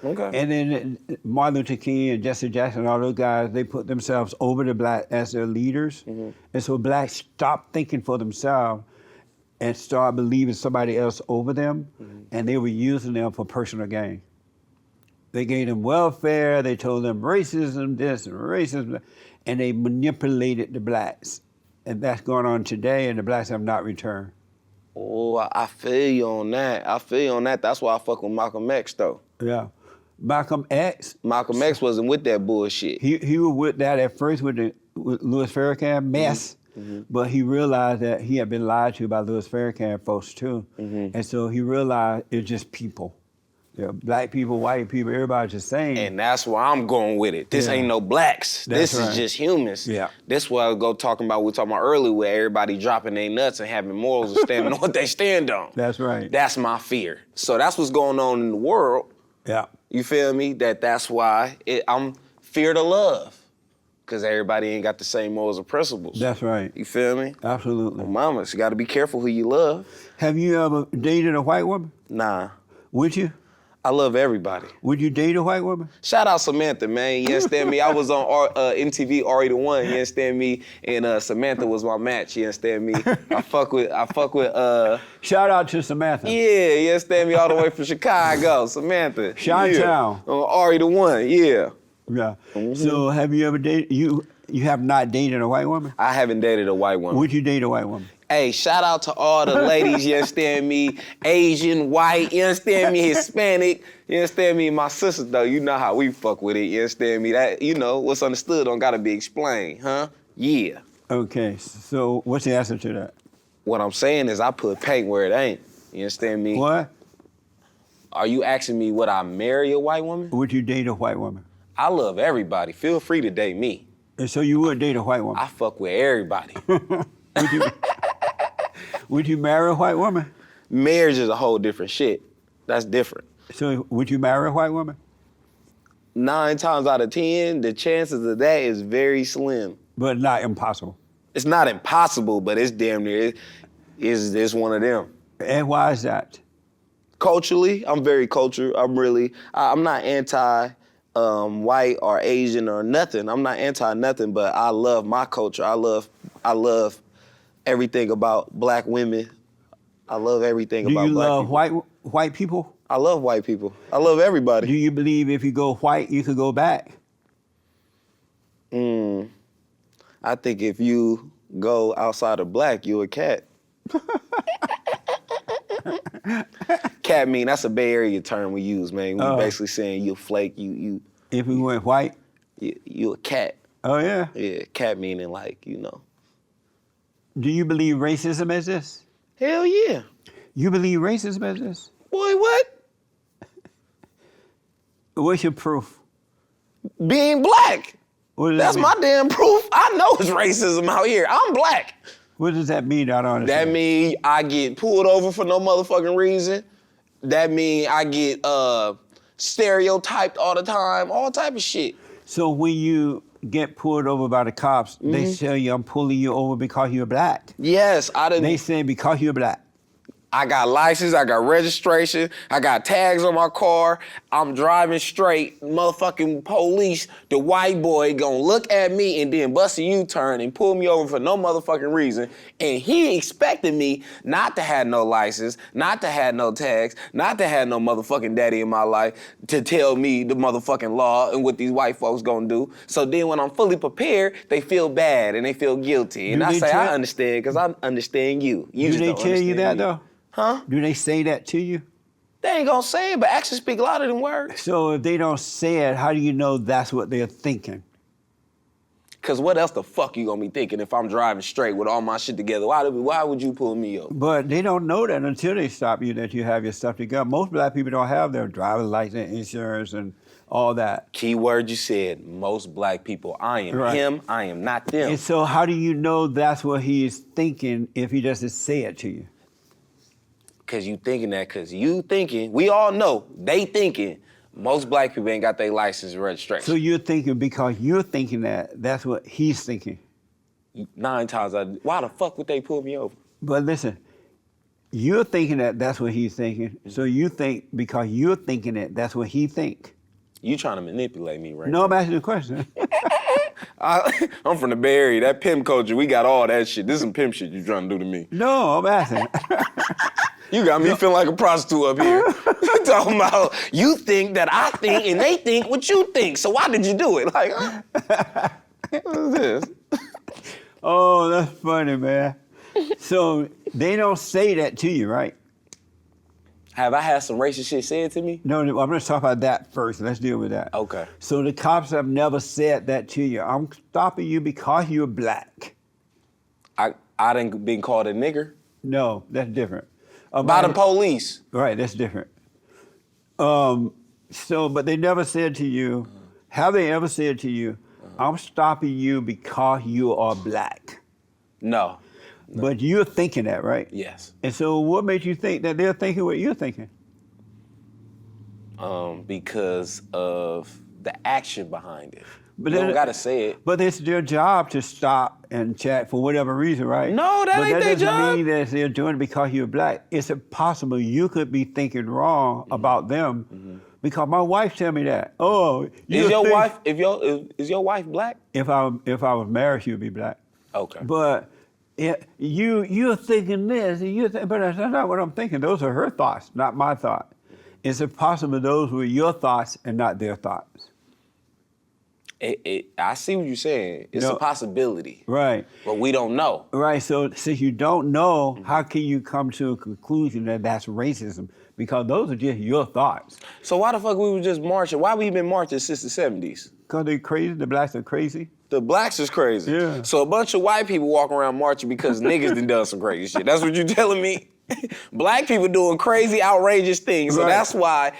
Okay. And then Martin Luther King and Jesse Jackson and all those guys, they put themselves over the black as their leaders. And so blacks stopped thinking for themselves and started believing somebody else over them, and they were using them for personal gain. They gave them welfare, they told them racism this and racism that, and they manipulated the blacks. And that's going on today, and the blacks have not returned. Oh, I feel you on that. I feel you on that. That's why I fuck with Malcolm X, though. Yeah. Malcolm X. Malcolm X wasn't with that bullshit. He was with that at first with Louis Farrakhan mess, but he realized that he had been lied to by Louis Farrakhan folks too. And so he realized it's just people. Yeah, black people, white people, everybody's the same. And that's where I'm going with it. This ain't no blacks. That's this right. is just humans. Yeah. This what I go talking about, we were talking about earlier, where everybody dropping their nuts and having morals and standing on what they stand on. That's right. That's my fear. So that's what's going on in the world. Yeah. You feel me? That's why I'm fear to love. Because everybody ain't got the same morals or principles. That's right. You feel me? Absolutely. Well, mamas, you got to be careful who you love. Have you ever dated a white woman? Nah. Would you? I love everybody. Would you date a white woman? Shout out Samantha, man. You understand me? I was on MTV Ari the One. You understand me? And Samantha was my match. You understand me? I fuck with. Shout out to Samantha. Yeah, you understand me? All the way from Chicago, Samantha. Chi-town. Yeah. On Ari the One. Yeah. Yeah. So have you ever dated? You have not dated a white woman? I haven't dated a white woman. Would you date a white woman? Hey, shout out to all the ladies, you understand me? Asian, white, you understand me? Hispanic, you understand me? My sisters, though, you know how we fuck with it, you understand me? That, you know, what's understood don't gotta be explained, huh? Yeah. Okay, so what's the answer to that? What I'm saying is I put paint where it ain't, you understand me? What? Are you asking me would I marry a white woman? Would you date a white woman? I love everybody. Feel free to date me. And so you would date a white woman? I fuck with everybody. Would you marry a white woman? Marriage is a whole different shit. That's different. So would you marry a white woman? 9 times out of 10, the chances of that is very slim. But not impossible. It's not impossible, but it's damn near, it's one of them. And why is that? Culturally, I'm very cultured. I'm not anti white or Asian or nothing. I'm not anti nothing, but I love my culture. I love everything about black women. I love everything about black people. Do you love white people? I love white people. I love everybody. Do you believe if you go white, you could go back? I think if you go outside of black, you a cat. Cat mean, that's a Bay Area term we use, man. We basically saying you a flake, you. If we went white? You a cat. Oh, yeah? Yeah, cat meaning like, you know. Do you believe racism exists? Hell yeah. You believe racism exists? Boy, what? What's your proof? Being black. What does That's that my mean? damn proof. I know it's racism out here. I'm black. What does that mean? I don't understand. That mean I get pulled over for no motherfucking reason. That mean I get stereotyped all the time, all type of shit. So when you get pulled over by the cops, they tell you I'm pulling you over because you're black. Yes, They say because you're black. I got license, I got registration, I got tags on my car, I'm driving straight, motherfucking police, the white boy gonna look at me and then bust a U-turn and pull me over for no motherfucking reason, and he expected me not to have no license, not to have no tags, not to have no motherfucking daddy in my life to tell me the motherfucking law and what these white folks gonna do. So then when I'm fully prepared, they feel bad and they feel guilty. And I say, I understand, because I understand you. You Do just they don't tell you understand that me. though? Huh? Do they say that to you? They ain't gonna say it, but actions speak louder than words. So if they don't say it, how do you know that's what they're thinking? Cause what else the fuck you gonna be thinking if I'm driving straight with all my shit together? Why would you pull me over? But they don't know that until they stop you that you have your stuff together. Most black people don't have their driver's license, insurance, and all that. Key word you said, most black people. I am Right. him, I am not them. And so how do you know that's what he's thinking if he doesn't say it to you? Cause you thinking that, cause you thinking, we all know, they thinking, most black people ain't got their license and registration. So you're thinking because you're thinking that, that's what he's thinking. 9 times out of, why the fuck would they pull me over? But listen, you're thinking that that's what he's thinking. So you think because you're thinking it, that's what he think. You trying to manipulate me right No, I'm asking you a question. I'm from the Bay Area, that pimp culture, we got all that shit. This is some pimp shit you trying to do to me. No, I'm asking. You got me feeling like a prostitute up here. Talking about, you think that I think and they think what you think, so why did you do it? Like, what is this? Oh, that's funny, man. So they don't say that to you, right? Have I had some racist shit said to me? No, I'm going to talk about that first. Let's deal with that. Okay. So the cops have never said that to you. I'm stopping you because you're black. I done been called a nigger? No, that's different. By the police. Right, that's different. But they never said to you, have they ever said to you, I'm stopping you because you are black? No. But you're thinking that, right? Yes. And so what makes you think that they're thinking what you're thinking? Because of the action behind it. But You then- don't gotta say it. But it's their job to stop and chat for whatever reason, right? No, that ain't their But that job. doesn't mean that they're doing it because you're black. It's possible you could be thinking wrong about them because my wife tell me that. Oh, Is your wife is your wife black? If I was married, she would be black. Okay. But you're thinking this, and but that's not what I'm thinking. Those are her thoughts, not my thought. Is it possible those were your thoughts and not their thoughts? I see what you're saying. It's a possibility. Right. But we don't know. Right. So since you don't know, how can you come to a conclusion that that's racism? Because those are just your thoughts. So why the fuck we were just marching? Why we been marching since the 70s? Because they're crazy. The blacks are crazy. The blacks is crazy. Yeah. So a bunch of white people walk around marching because niggas done some crazy shit. That's what you telling me? Black people doing crazy, outrageous things. So Right. that's why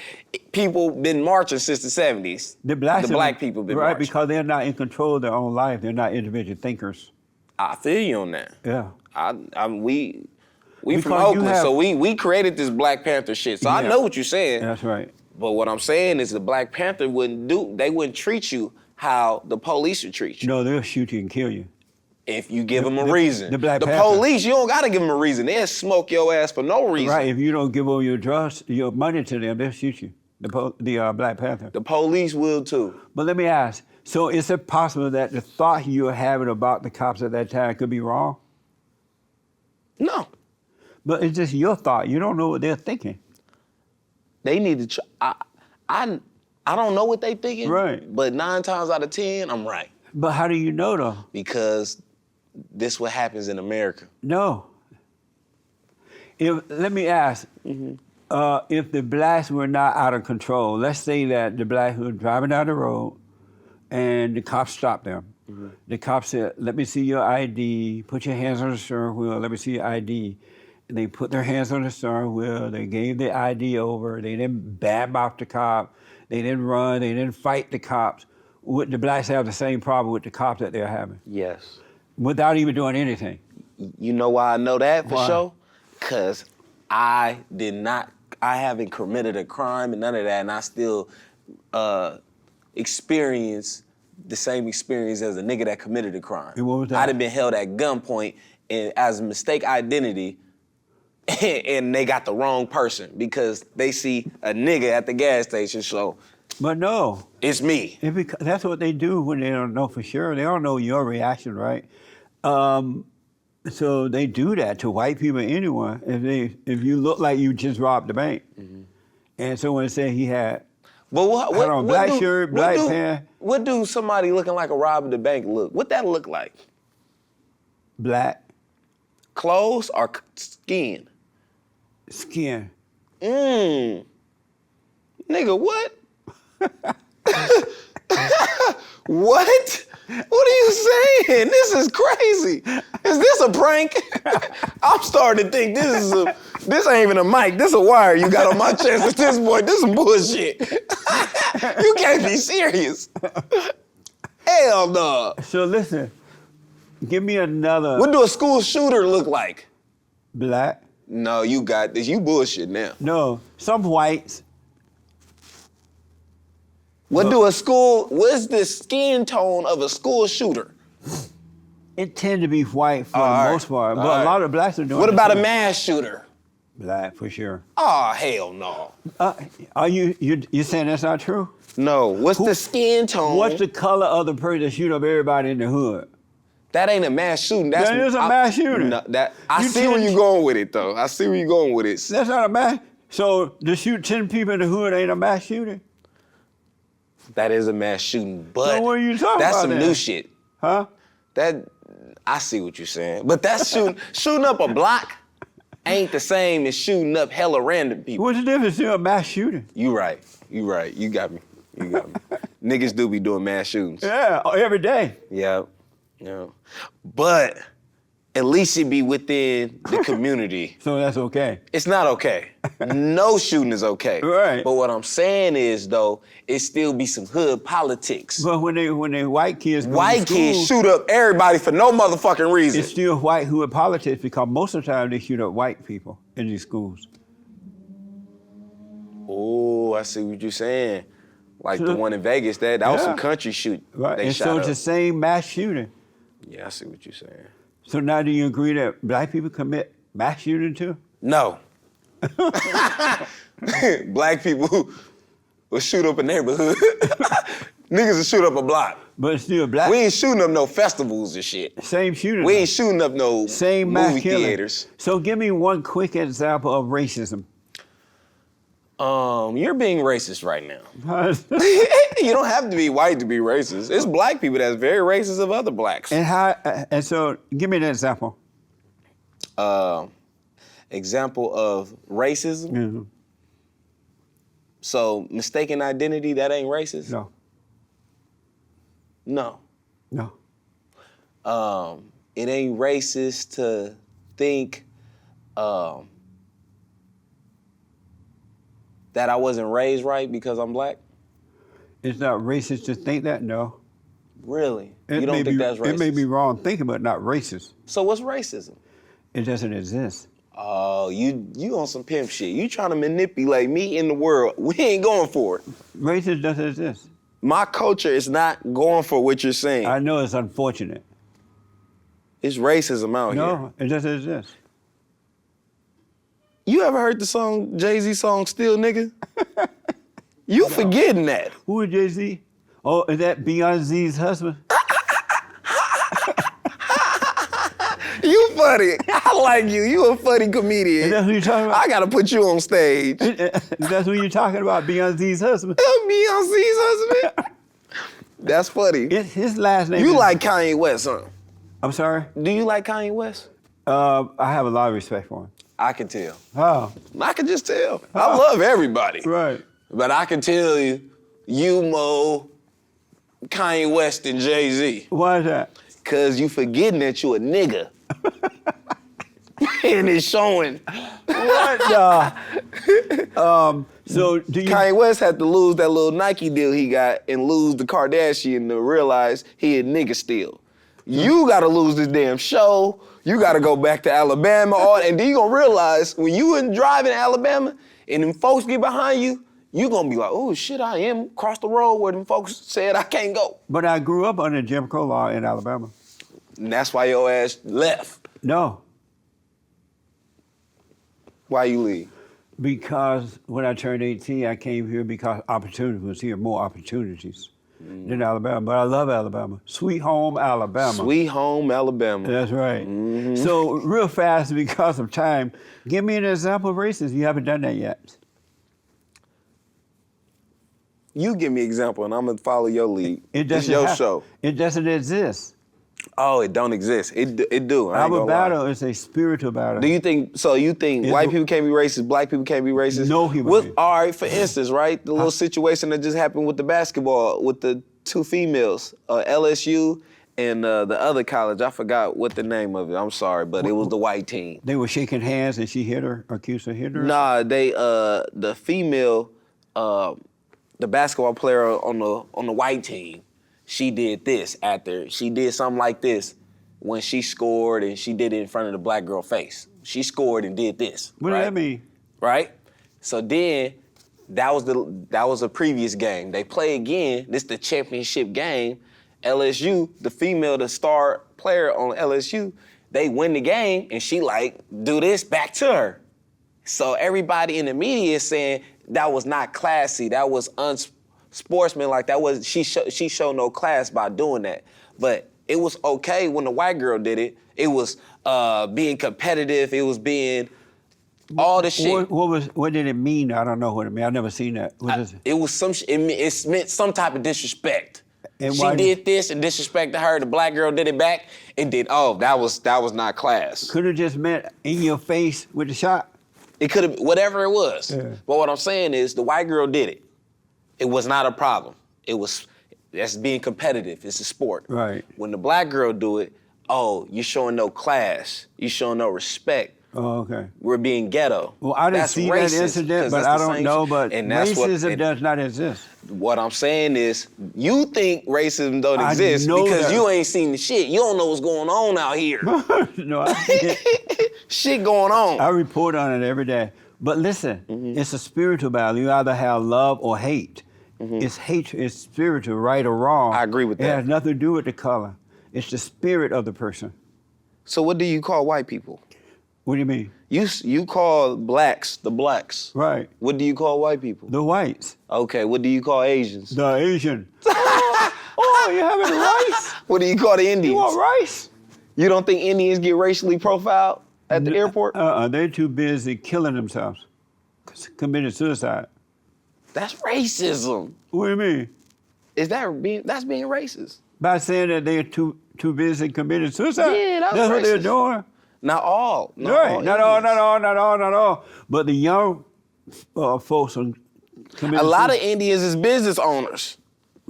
people been marching since the 70s. The black people been right marching. because they're not in control of their own life. They're not individual thinkers. I feel you on that. Yeah. We from Because you Oakland, have- so we created this Black Panther shit. So I Yeah. know what you're saying. That's right. But what I'm saying is the Black Panther they wouldn't treat you how the police would treat you. No, they'll shoot you and kill you. If you give them a reason. the Black the Panther. police, you don't gotta give them a reason. They'll smoke your ass for no reason. Right. If you don't give over your drugs, your money to them, they'll shoot you. The Black Panther. The police will too. But let me ask. So is it possible that the thought you were having about the cops at that time could be wrong? No. But it's just your thought. You don't know what they're thinking. They need to I don't know what they thinking. Right. But 9 times out of 10, I'm right. But how do you know though? Because this what happens in America. No. Let me ask. If the blacks were not out of control, let's say that the blacks were driving down the road and the cops stopped them. The cops said, let me see your ID, put your hands on the steering wheel, let me see your ID. And they put their hands on the steering wheel, they gave the ID over, they didn't badmouth the cop, they didn't run, they didn't fight the cops. Would the blacks have the same problem with the cops that they're having? Yes. Without even doing anything? You know why I know that for Why? sure? Because I haven't committed a crime and none of that, and I still experience the same experience as a nigga that committed a crime. And what was that? I done been held at gunpoint and as a mistake identity, and they got the wrong person because they see a nigga at the gas station, so But no. it's me. That's what they do when they don't know for sure. They don't know your reaction, right? So they do that to white people, anyone. If you look like you just robbed the bank, and someone said he had, But what black shirt, black pants, What do somebody looking like a robber the bank look? What that look like? black Clothes or skin? skin. Nigga, what? What? What are you saying? This is crazy. Is this a prank? I'm starting to think this ain't even a mic. This a wire you got on my chest at this point. This is bullshit. You can't be serious. Hell no. So listen, give me another. What do a school shooter look like? Black? No, you got this. You bullshit now. No, some whites. What's the skin tone of a school shooter? It tend to be white for All the right. most part, but All a right. lot of blacks are doing What it about a too. mass shooter? Black for sure. Oh, hell no. Are you saying that's not true? No. What's the skin tone? What's the color of the person that shoot up everybody in the hood? That ain't a mass shooting. That's That is a mass shooting. No, I You see where tend- you're going with it, though. I see where you're going with it. That's not a mass. So to shoot 10 people in the hood ain't a mass shooting? That is a mass shooting, but So what are you talking that's about some then? new shit. Huh? I see what you're saying, but that's shooting up a block ain't the same as shooting up hella random people. What's the difference in a mass shooting? You right. You got me. Niggas do be doing mass shootings. Yeah, every day. Yeah. But at least it be within the community. So that's okay. It's not okay. No shooting is okay. Right. But what I'm saying is, though, it still be some hood politics. But when they white kids go to White kids school, shoot up everybody for no motherfucking reason. it's still white hood politics because most of the time they shoot up white people in these schools. Oh, I see what you're saying. Like the one in Vegas, that was some country shoot. Right. They And shot so up. it's the same mass shooting. Yeah, I see what you're saying. So now do you agree that black people commit mass shooting too? No. Black people will shoot up a neighborhood. Niggas will shoot up a block. But it's still black. We ain't shooting up no festivals and shit. Same shooting. We ain't shooting up no Same mass movie killing. theaters. So give me one quick example of racism. You're being racist right now. You don't have to be white to be racist. It's black people that's very racist of other blacks. And so give me an example. Example of racism. Mm-hmm. So mistaken identity, that ain't racist? No. No. No. It ain't racist to think that I wasn't raised right because I'm black? It's not racist to think that? No. Really? It You don't think that's racist? It may be wrong thinking, but not racist. So what's racism? It doesn't exist. Oh, you on some pimp shit. You trying to manipulate me in the world. We ain't going for it. Racism doesn't exist. My culture is not going for what you're saying. I know it's unfortunate. It's racism out here. No, it doesn't exist. You ever heard the song, Jay-Z song, Still Nigga? You forgetting that. Who is Jay-Z? Oh, is that Beyon-Z's husband? You funny. I like you. You a funny comedian. Is that who you're talking about? I gotta put you on stage. That's who you're talking about, Beyon-Z's husband? Beyoncé's husband? That's funny. His last name You is... like Kanye West, huh? I'm sorry? Do you like Kanye West? I have a lot of respect for him. I can tell. Oh, I can just tell. I love everybody. right. But I can tell you more Kanye West than Jay-Z. Why is that? Cause you forgetting that you a nigga. And it's showing. What the? So do you... Kanye West had to lose that little Nike deal he got and lose the Kardashian to realize he a nigga still. You gotta lose this damn show. You gotta go back to Alabama. And then you gonna realize when you in driving to Alabama and them folks get behind you, you gonna be like, oh shit, I am across the road where them folks said I can't go. But I grew up under Jim Crow law in Alabama. And that's why your ass left. No, Why you leave? because when I turned 18, I came here because opportunity was here, more opportunities than Alabama. But I love Alabama. Sweet home Alabama. Sweet home Alabama. That's right. So real fast, because of time, give me an example of racism. You haven't done that yet. You give me an example and I'm gonna follow your lead. It It's doesn't your hap- show. It doesn't exist. Oh, it don't exist. It do. I ain't Our gonna lie. battle is a spiritual battle. Do you think, so you think It's white a- people can't be racist, black people can't be racist? No human What, being. all right, for instance, right, the little situation that just happened with the basketball, with the two females, LSU and the other college. I forgot what the name of it. I'm sorry, but it was the white team. They were shaking hands and she hit her, accused her hitting her? Nah, they the female, the basketball player on the white team, she did this after she did something like this when she scored, and she did it in front of the black girl face. She scored and did this. What right? does that mean? Right? So then that was a previous game. They play again. This the championship game. LSU, the female, the star player on LSU, they win the game, and she like do this back to her. So everybody in the media is saying that was not classy. That was unsportsmanlike. That was she showed no class by doing that. But it was okay when the white girl did it. It was being competitive. It was being all the shit. What did it mean? I don't know what it meant. I've never seen that. What is it? It was it meant some type of disrespect. And she why did this and disrespected her. The black girl did it back and did, that was not class. Could have just meant in your face with the shot. It could have, whatever it was. Yeah. But what I'm saying is the white girl did it. It was not a problem. That's being competitive. It's a sport. Right. When the black girl do it, you're showing no class. You're showing no respect. Oh, okay. We're being ghetto. Well, I didn't That's see racist, that incident, 'cause but that's I the don't same know. shit. But And that's racism does not exist. What I'm saying is, you think racism don't I exist know because that. you ain't seen the shit. You don't know what's going on out here. No, I Shit going on. I report on it every day. But listen, it's a spiritual battle. You either have love or hate. It's hatred. It's spiritual, right or wrong. I agree with It that. has nothing to do with the color. It's the spirit of the person. So what do you call white people? What do you mean? You call blacks the blacks. Right. What do you call white people? The whites. Okay, what do you call Asians? The Asian. Oh, you having rice? What do you call the Indians? You want rice? You don't think Indians get racially profiled at the airport? They're too busy killing themselves, committing suicide. That's racism. What do you mean? That's being racist? By saying that they're too busy committing suicide? Yeah, that's what they're racist. doing. Not all. Right. Not all. But the young folks are committing A lot of suicide. Indians is business owners.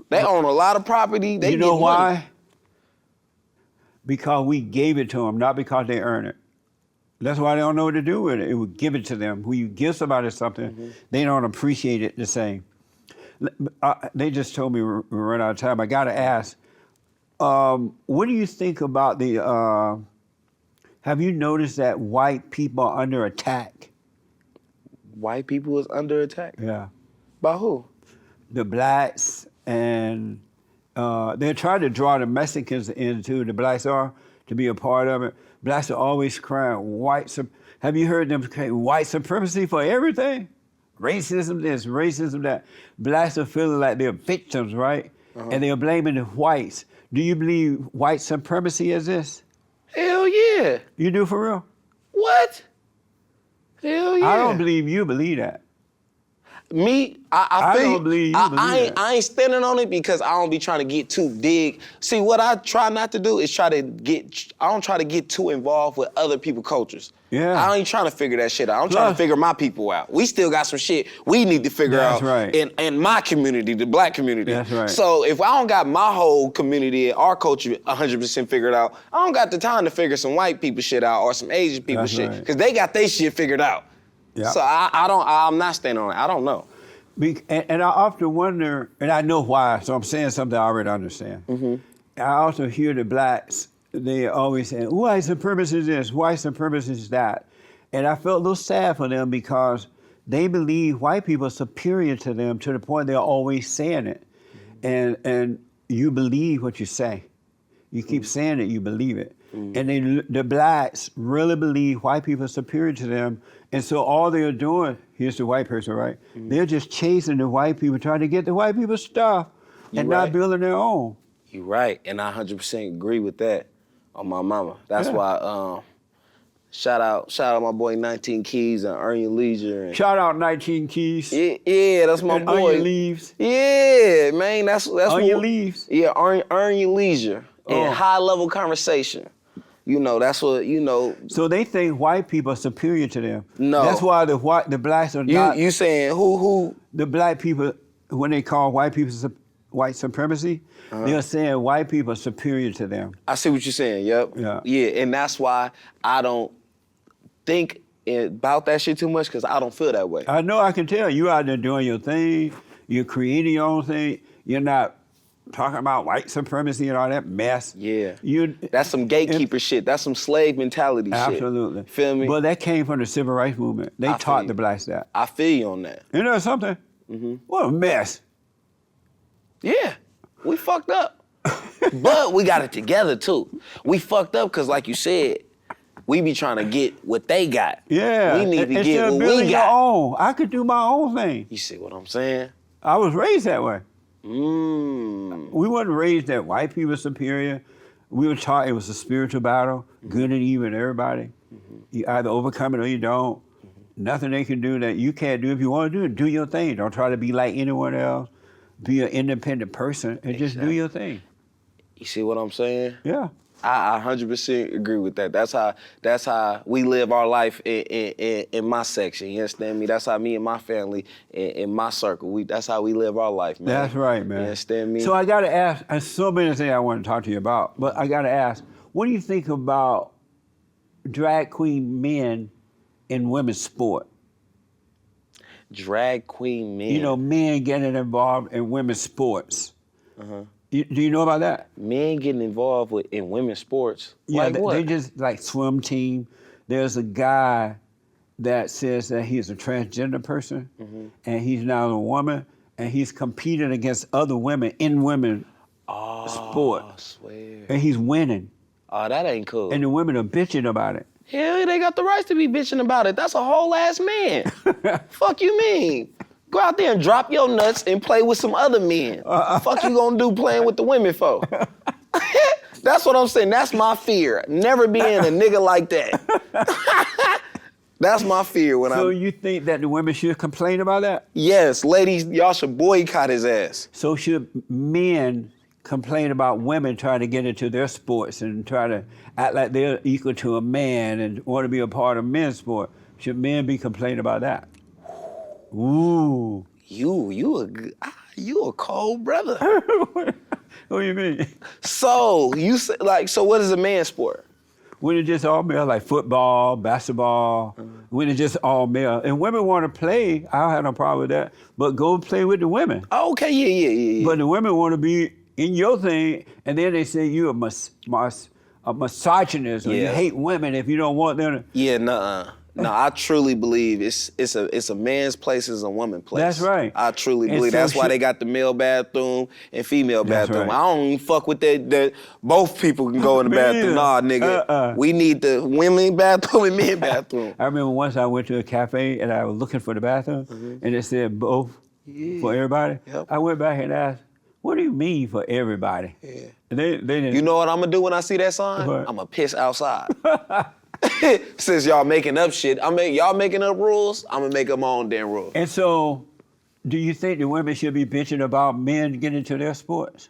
They own a lot of property. They You know get why? money. Because we gave it to them, not because they earned it. That's why they don't know what to do with it. It would give it to them. When you give somebody something, they don't appreciate it the same. They just told me we're running out of time. I got to ask, what do you think about have you noticed that white people are under attack? White people is under attack. Yeah. By who? The blacks, and they're trying to draw the Mexicans into the blacks are to be a part of it. Blacks are always crying have you heard them cry white supremacy for everything? Racism this, racism that. Blacks are feeling like they're victims, right? And they're blaming the whites. Do you believe white supremacy exists? Hell yeah. You do for real? What? Hell yeah. I don't believe you believe that. Me, I feel don't believe you I believe that. ain't standing on it because I don't be trying to get too big. See, what I try not to do is I don't try to get too involved with other people's cultures. Yeah. I ain't trying to figure that shit out. I'm trying to Plus- figure my people out. We still got some shit we need to figure That's out right. in my community, the black community. That's right. So if I don't got my whole community and our culture 100% figured out, I don't got the time to figure some white people shit out or some Asian people That's shit, right. because they got their shit figured out. Yeah. So I'm not standing on it. I don't know. And I often wonder, and I know why, so I'm saying something I already understand. I also hear the blacks, they always say, white supremacy is this, white supremacy is that. And I felt a little sad for them because they believe white people are superior to them to the point they're always saying it. And you believe what you say. You keep saying it, you believe it. And the blacks really believe white people are superior to them. And so all they're doing, here's the white person, right? They're just chasing the white people, trying to get the white people's stuff and right. not building their own. You're right, and I 100% agree with that on my mama. That's Yeah. why, shout out my boy 19 Keys and Earn Your Leisure. And, Shout out 19 Keys. yeah, that's my and boy. On Your Leaves. Yeah, man, that's On Your Leaves. Yeah, Earn Your Leisure Oh. and high level conversation. You know, that's what, you know. So they think white people are superior to them. No. That's why the blacks are not. You saying who? The black people, when they call white people white supremacy, they're saying white people are superior to them. I see what you're saying. Yep. Yeah, and that's why I don't think about that shit too much because I don't feel that way. I know, I can tell. You out there doing your thing. You're creating your own thing. You're not talking about white supremacy and all that mess. Yeah. That's some gatekeeper shit. That's some slave mentality shit. Absolutely. Feel me? But that came from the civil rights movement. They taught the blacks that. I feel you on that. You know something? What a mess. Yeah, we fucked up. But we got it together too. We fucked up because like you said, we be trying to get what they got. Yeah. We need to get Instead of what building we your got. own. I could do my own thing. You see what I'm saying? I was raised that way. Mm. We wasn't raised that white people were superior. We were taught it was a spiritual battle, good and evil and everybody. You either overcome it or you don't. Nothing they can do that you can't do. If you want to do it, do your thing. Don't try to be like anyone else. Be an independent person and just do your thing. You see what I'm saying? Yeah. I 100% agree with that. That's how we live our life in my section. You understand me? That's how me and my family in my circle. That's how we live our life, man. That's right, man. You understand me? So I gotta ask, there's so many things I want to talk to you about, but I gotta ask, what do you think about drag queen men in women's sport? Drag queen men. You know, men getting involved in women's sports. Do you know about that? Men getting involved in women's sports. Yeah, Like what? they just like swim team. There's a guy that says that he's a transgender person and he's now a woman and he's competing against other women in women sport. I swear. And he's winning. Oh, that ain't cool. And the women are bitching about it. Hell, they got the rights to be bitching about it. That's a whole ass man. Fuck you mean? Go out there and drop your nuts and play with some other men. Fuck you gonna do playing with the women for? That's what I'm saying. That's my fear. Never being a nigga like that. That's my fear when So you think that the women should complain about that? Yes, ladies, y'all should boycott his ass. So should men complain about women trying to get into their sports and try to act like they're equal to a man and want to be a part of men's sport? Should men be complaining about that? Ooh. You a cold brother. What do you mean? So you say, so what is a man's sport? When it's just all male, like football, basketball, when it's just all male. And women want to play, I don't have no problem with that, but go play with the women. Oh, okay, yeah. But the women want to be in your thing, and then they say you're a misogynist or you Yeah. hate women if you don't want them to. Yeah, nuh-uh. No, I truly believe it's a man's place is a woman's place. That's right. I truly And believe so that's why they got the male bathroom and female That's bathroom. right. I don't even fuck with that both people can go in the bathroom. Nah, nigga. We need the women bathroom and men bathroom. I remember once I went to a cafe and I was looking for the bathroom, and it said both for everybody. Yep. I went back and asked, "What do you mean for everybody?" Yeah. And they didn't. You know what I'm gonna do when I see that sign? What? I'm gonna piss outside. Since y'all making up shit, y'all making up rules, I'm gonna make up my own damn rules. And so, do you think the women should be bitching about men getting into their sports?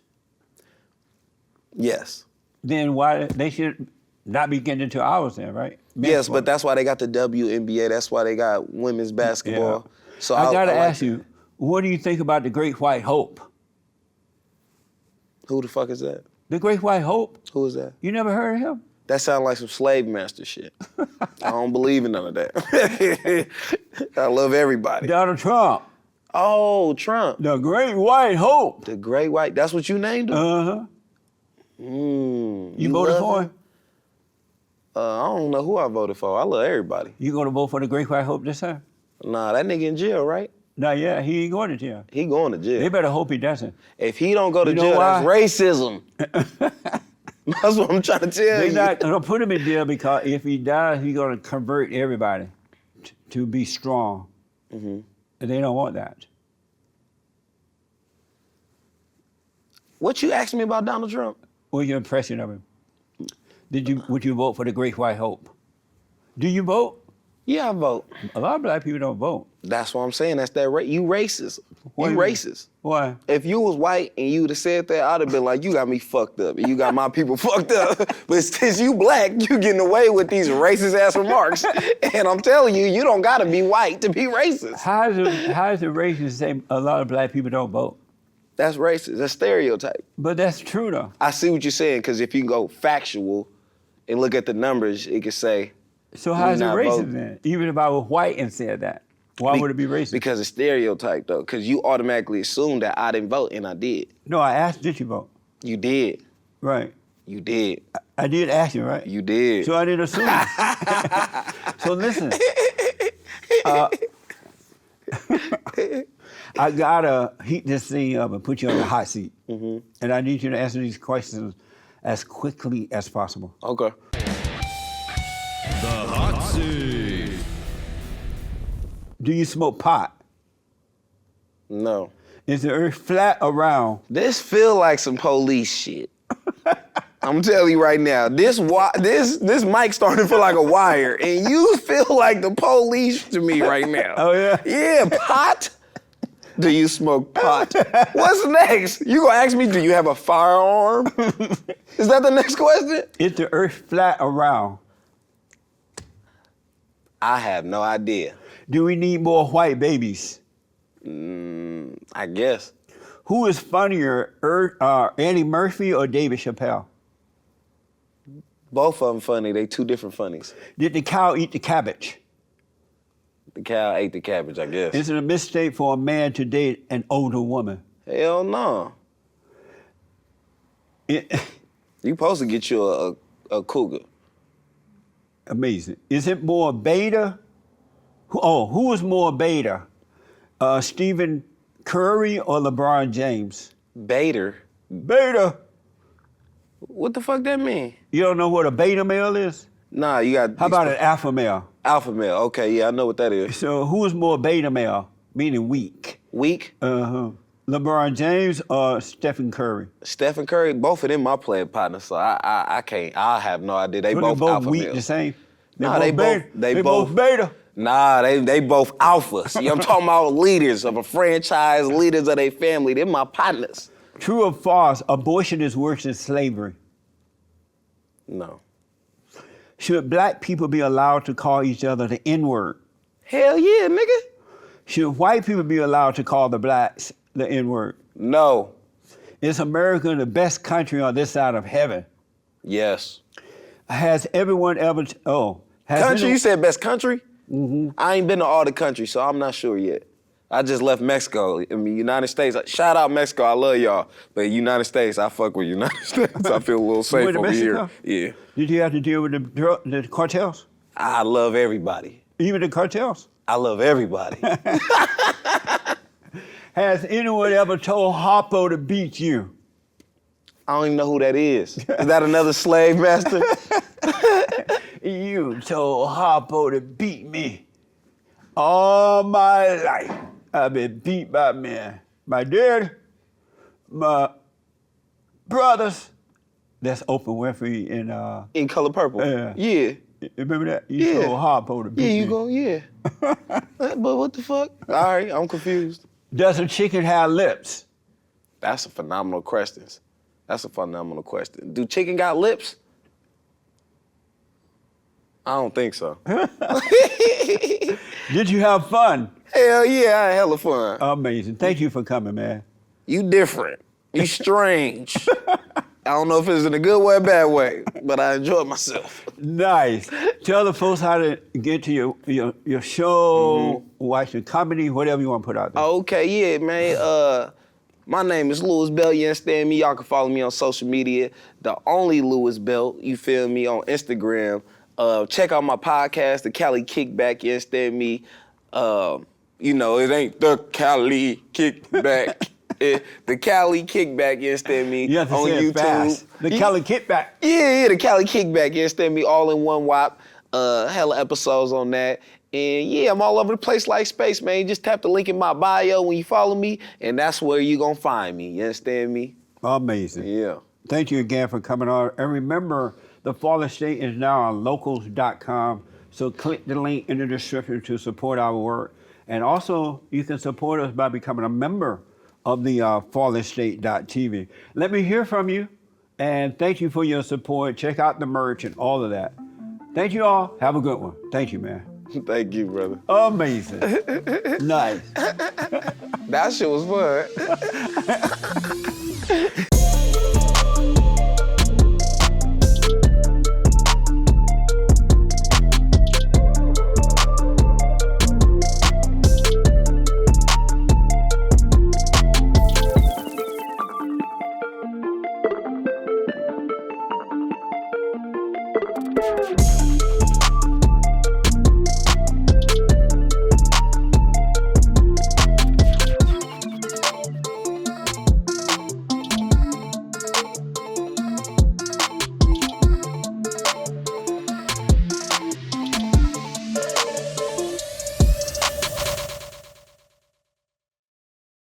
Yes. Then why they should not be getting into ours then, right? Men's Yes, sports. but that's why they got the WNBA. That's why they got women's basketball. Yeah. So I gotta like ask that. you, what do you think about the Great White Hope? Who the fuck is that? The Great White Hope? Who is that? You never heard of him? That sounds like some slave master shit. I don't believe in none of that. I love everybody. Donald Trump. Oh, Trump. The Great White Hope. The Great White. That's what you named him? Uh-huh. You voted love for him? I don't know who I voted for. I love everybody. You gonna vote for the Great White Hope this time? Nah, that nigga in jail, right? Not yet. He ain't going to jail. He going to jail. They better hope he doesn't. If he don't go to You know jail, why? that's racism. That's what I'm trying to tell They're you. not gonna put him in jail because if he dies, he's gonna convert everybody to be strong. And they don't want that. What you asked me about Donald Trump? What's your impression of him? Would you vote for the Great White Hope? Do you vote? Yeah, I vote. A lot of black people don't vote. That's what I'm saying. That's that you racist. What You do you mean? racist. Why? If you was white and you'd have said that, I'd have been like, you got me fucked up. And you got my people fucked up. But since you black, you getting away with these racist ass remarks. And I'm telling you, you don't gotta be white to be racist. How is it racist to say a lot of black people don't vote? That's racist. That's stereotype. But that's true though. I see what you're saying, because if you go factual and look at the numbers, it could say. So how is it not racist voting. then? Even if I was white and said that, why would it be racist? Because it's stereotype, though. Because you automatically assume that I didn't vote, and I did. No, I asked, did you vote? You did. Right. You did. I did ask you, right? You did. So I didn't assume. So listen. I gotta heat this thing up and put you on the hot seat. Mm-hmm. And I need you to answer these questions as quickly as possible. Okay. The hot seat. Do you smoke pot? No. Is the earth flat or round? This feel like some police shit. I'm telling you right now, this mic starting to feel like a wire, and you feel like the police to me right now. Oh, yeah? Yeah, pot? Do you smoke pot? What's next? You gonna ask me, do you have a firearm? Is that the next question? Is the earth flat or round? I have no idea. Do we need more white babies? I guess. Who is funnier, Eddie Murphy or David Chappelle? Both of them funny. They two different funnies. Did the cow eat the cabbage? The cow ate the cabbage, I guess. Is it a mistake for a man to date an older woman? Hell no. You supposed to get you a cougar. Amazing. Is it more beta? Who is more beta? Stephen Curry or LeBron James? Bader. Beta. What the fuck that mean? You don't know what a beta male is? Nah, you got. How about an alpha male? Alpha male? Okay, yeah, I know what that is. So who is more beta male, meaning weak? Weak? Uh-huh. LeBron James or Stephen Curry? Stephen Curry, both of them my player partners, so I can't. I have no idea. They So both they're both alpha weak males. the same? Nah, they both beta. Nah, they both alphas. I'm talking about leaders of a franchise, leaders of their family. They're my partners. True or false, abortion is worse than slavery? No. Should black people be allowed to call each other the N-word? Hell yeah, nigga. Should white people be allowed to call the blacks the N-word? No. Is America the best country on this side of heaven? Yes. Has everyone ever... Country? You said best country? Mm-hmm. I ain't been to all the countries, so I'm not sure yet. I just left Mexico. I mean, United States. Shout out Mexico. I love y'all. But United States, I fuck with United States. I feel a little safe went to over here. Mexico? Yeah. Did you have to deal with the cartels? I love everybody. Even the cartels? I love everybody. Has anyone ever told Harpo to beat you? I don't even know who that is. Is that another slave master? You told Harpo to beat me. All my life, I've been beat by men. My dad, my brothers. That's Oprah Winfrey In Color Purple. Yeah. Yeah. Remember that? You Yeah. told Harpo to beat Yeah, me. you go, yeah. But what the fuck? All right, I'm confused. Does a chicken have lips? That's a phenomenal question. Do chicken got lips? I don't think so. Did you have fun? Hell yeah, I had hella fun. Amazing. Thank you for coming, man. You different. You strange. I don't know if it's in a good way or bad way, but I enjoyed myself. Nice. Tell the folks how to get to your show, watch the comedy, whatever you want to put out there. Okay, yeah, man. My name is Louis Bell, you understand me? Y'all can follow me on social media. The only Louis Bell, you feel me, on Instagram. Check out my podcast, The Cali Kickback, you understand me? You know, it ain't The Cali Kickback. The Cali Kickback, you understand me? You have to on say YouTube. it fast. The Cali Kickback. Yeah, The Cali Kickback, you understand me? All in one whop. Hella episodes on that. And yeah, I'm all over the place like space, man. You just tap the link in my bio when you follow me, and that's where you gonna find me. You understand me? Amazing. Yeah. Thank you again for coming on. And remember, The Fallen State is now on locals.com. So click the link in the description to support our work. And also, you can support us by becoming a member of the TheFallenState.tv. Let me hear from you. And thank you for your support. Check out the merch and all of that. Thank you all. Have a good one. Thank you, man. Thank you, brother. Amazing. Nice. That shit was fun.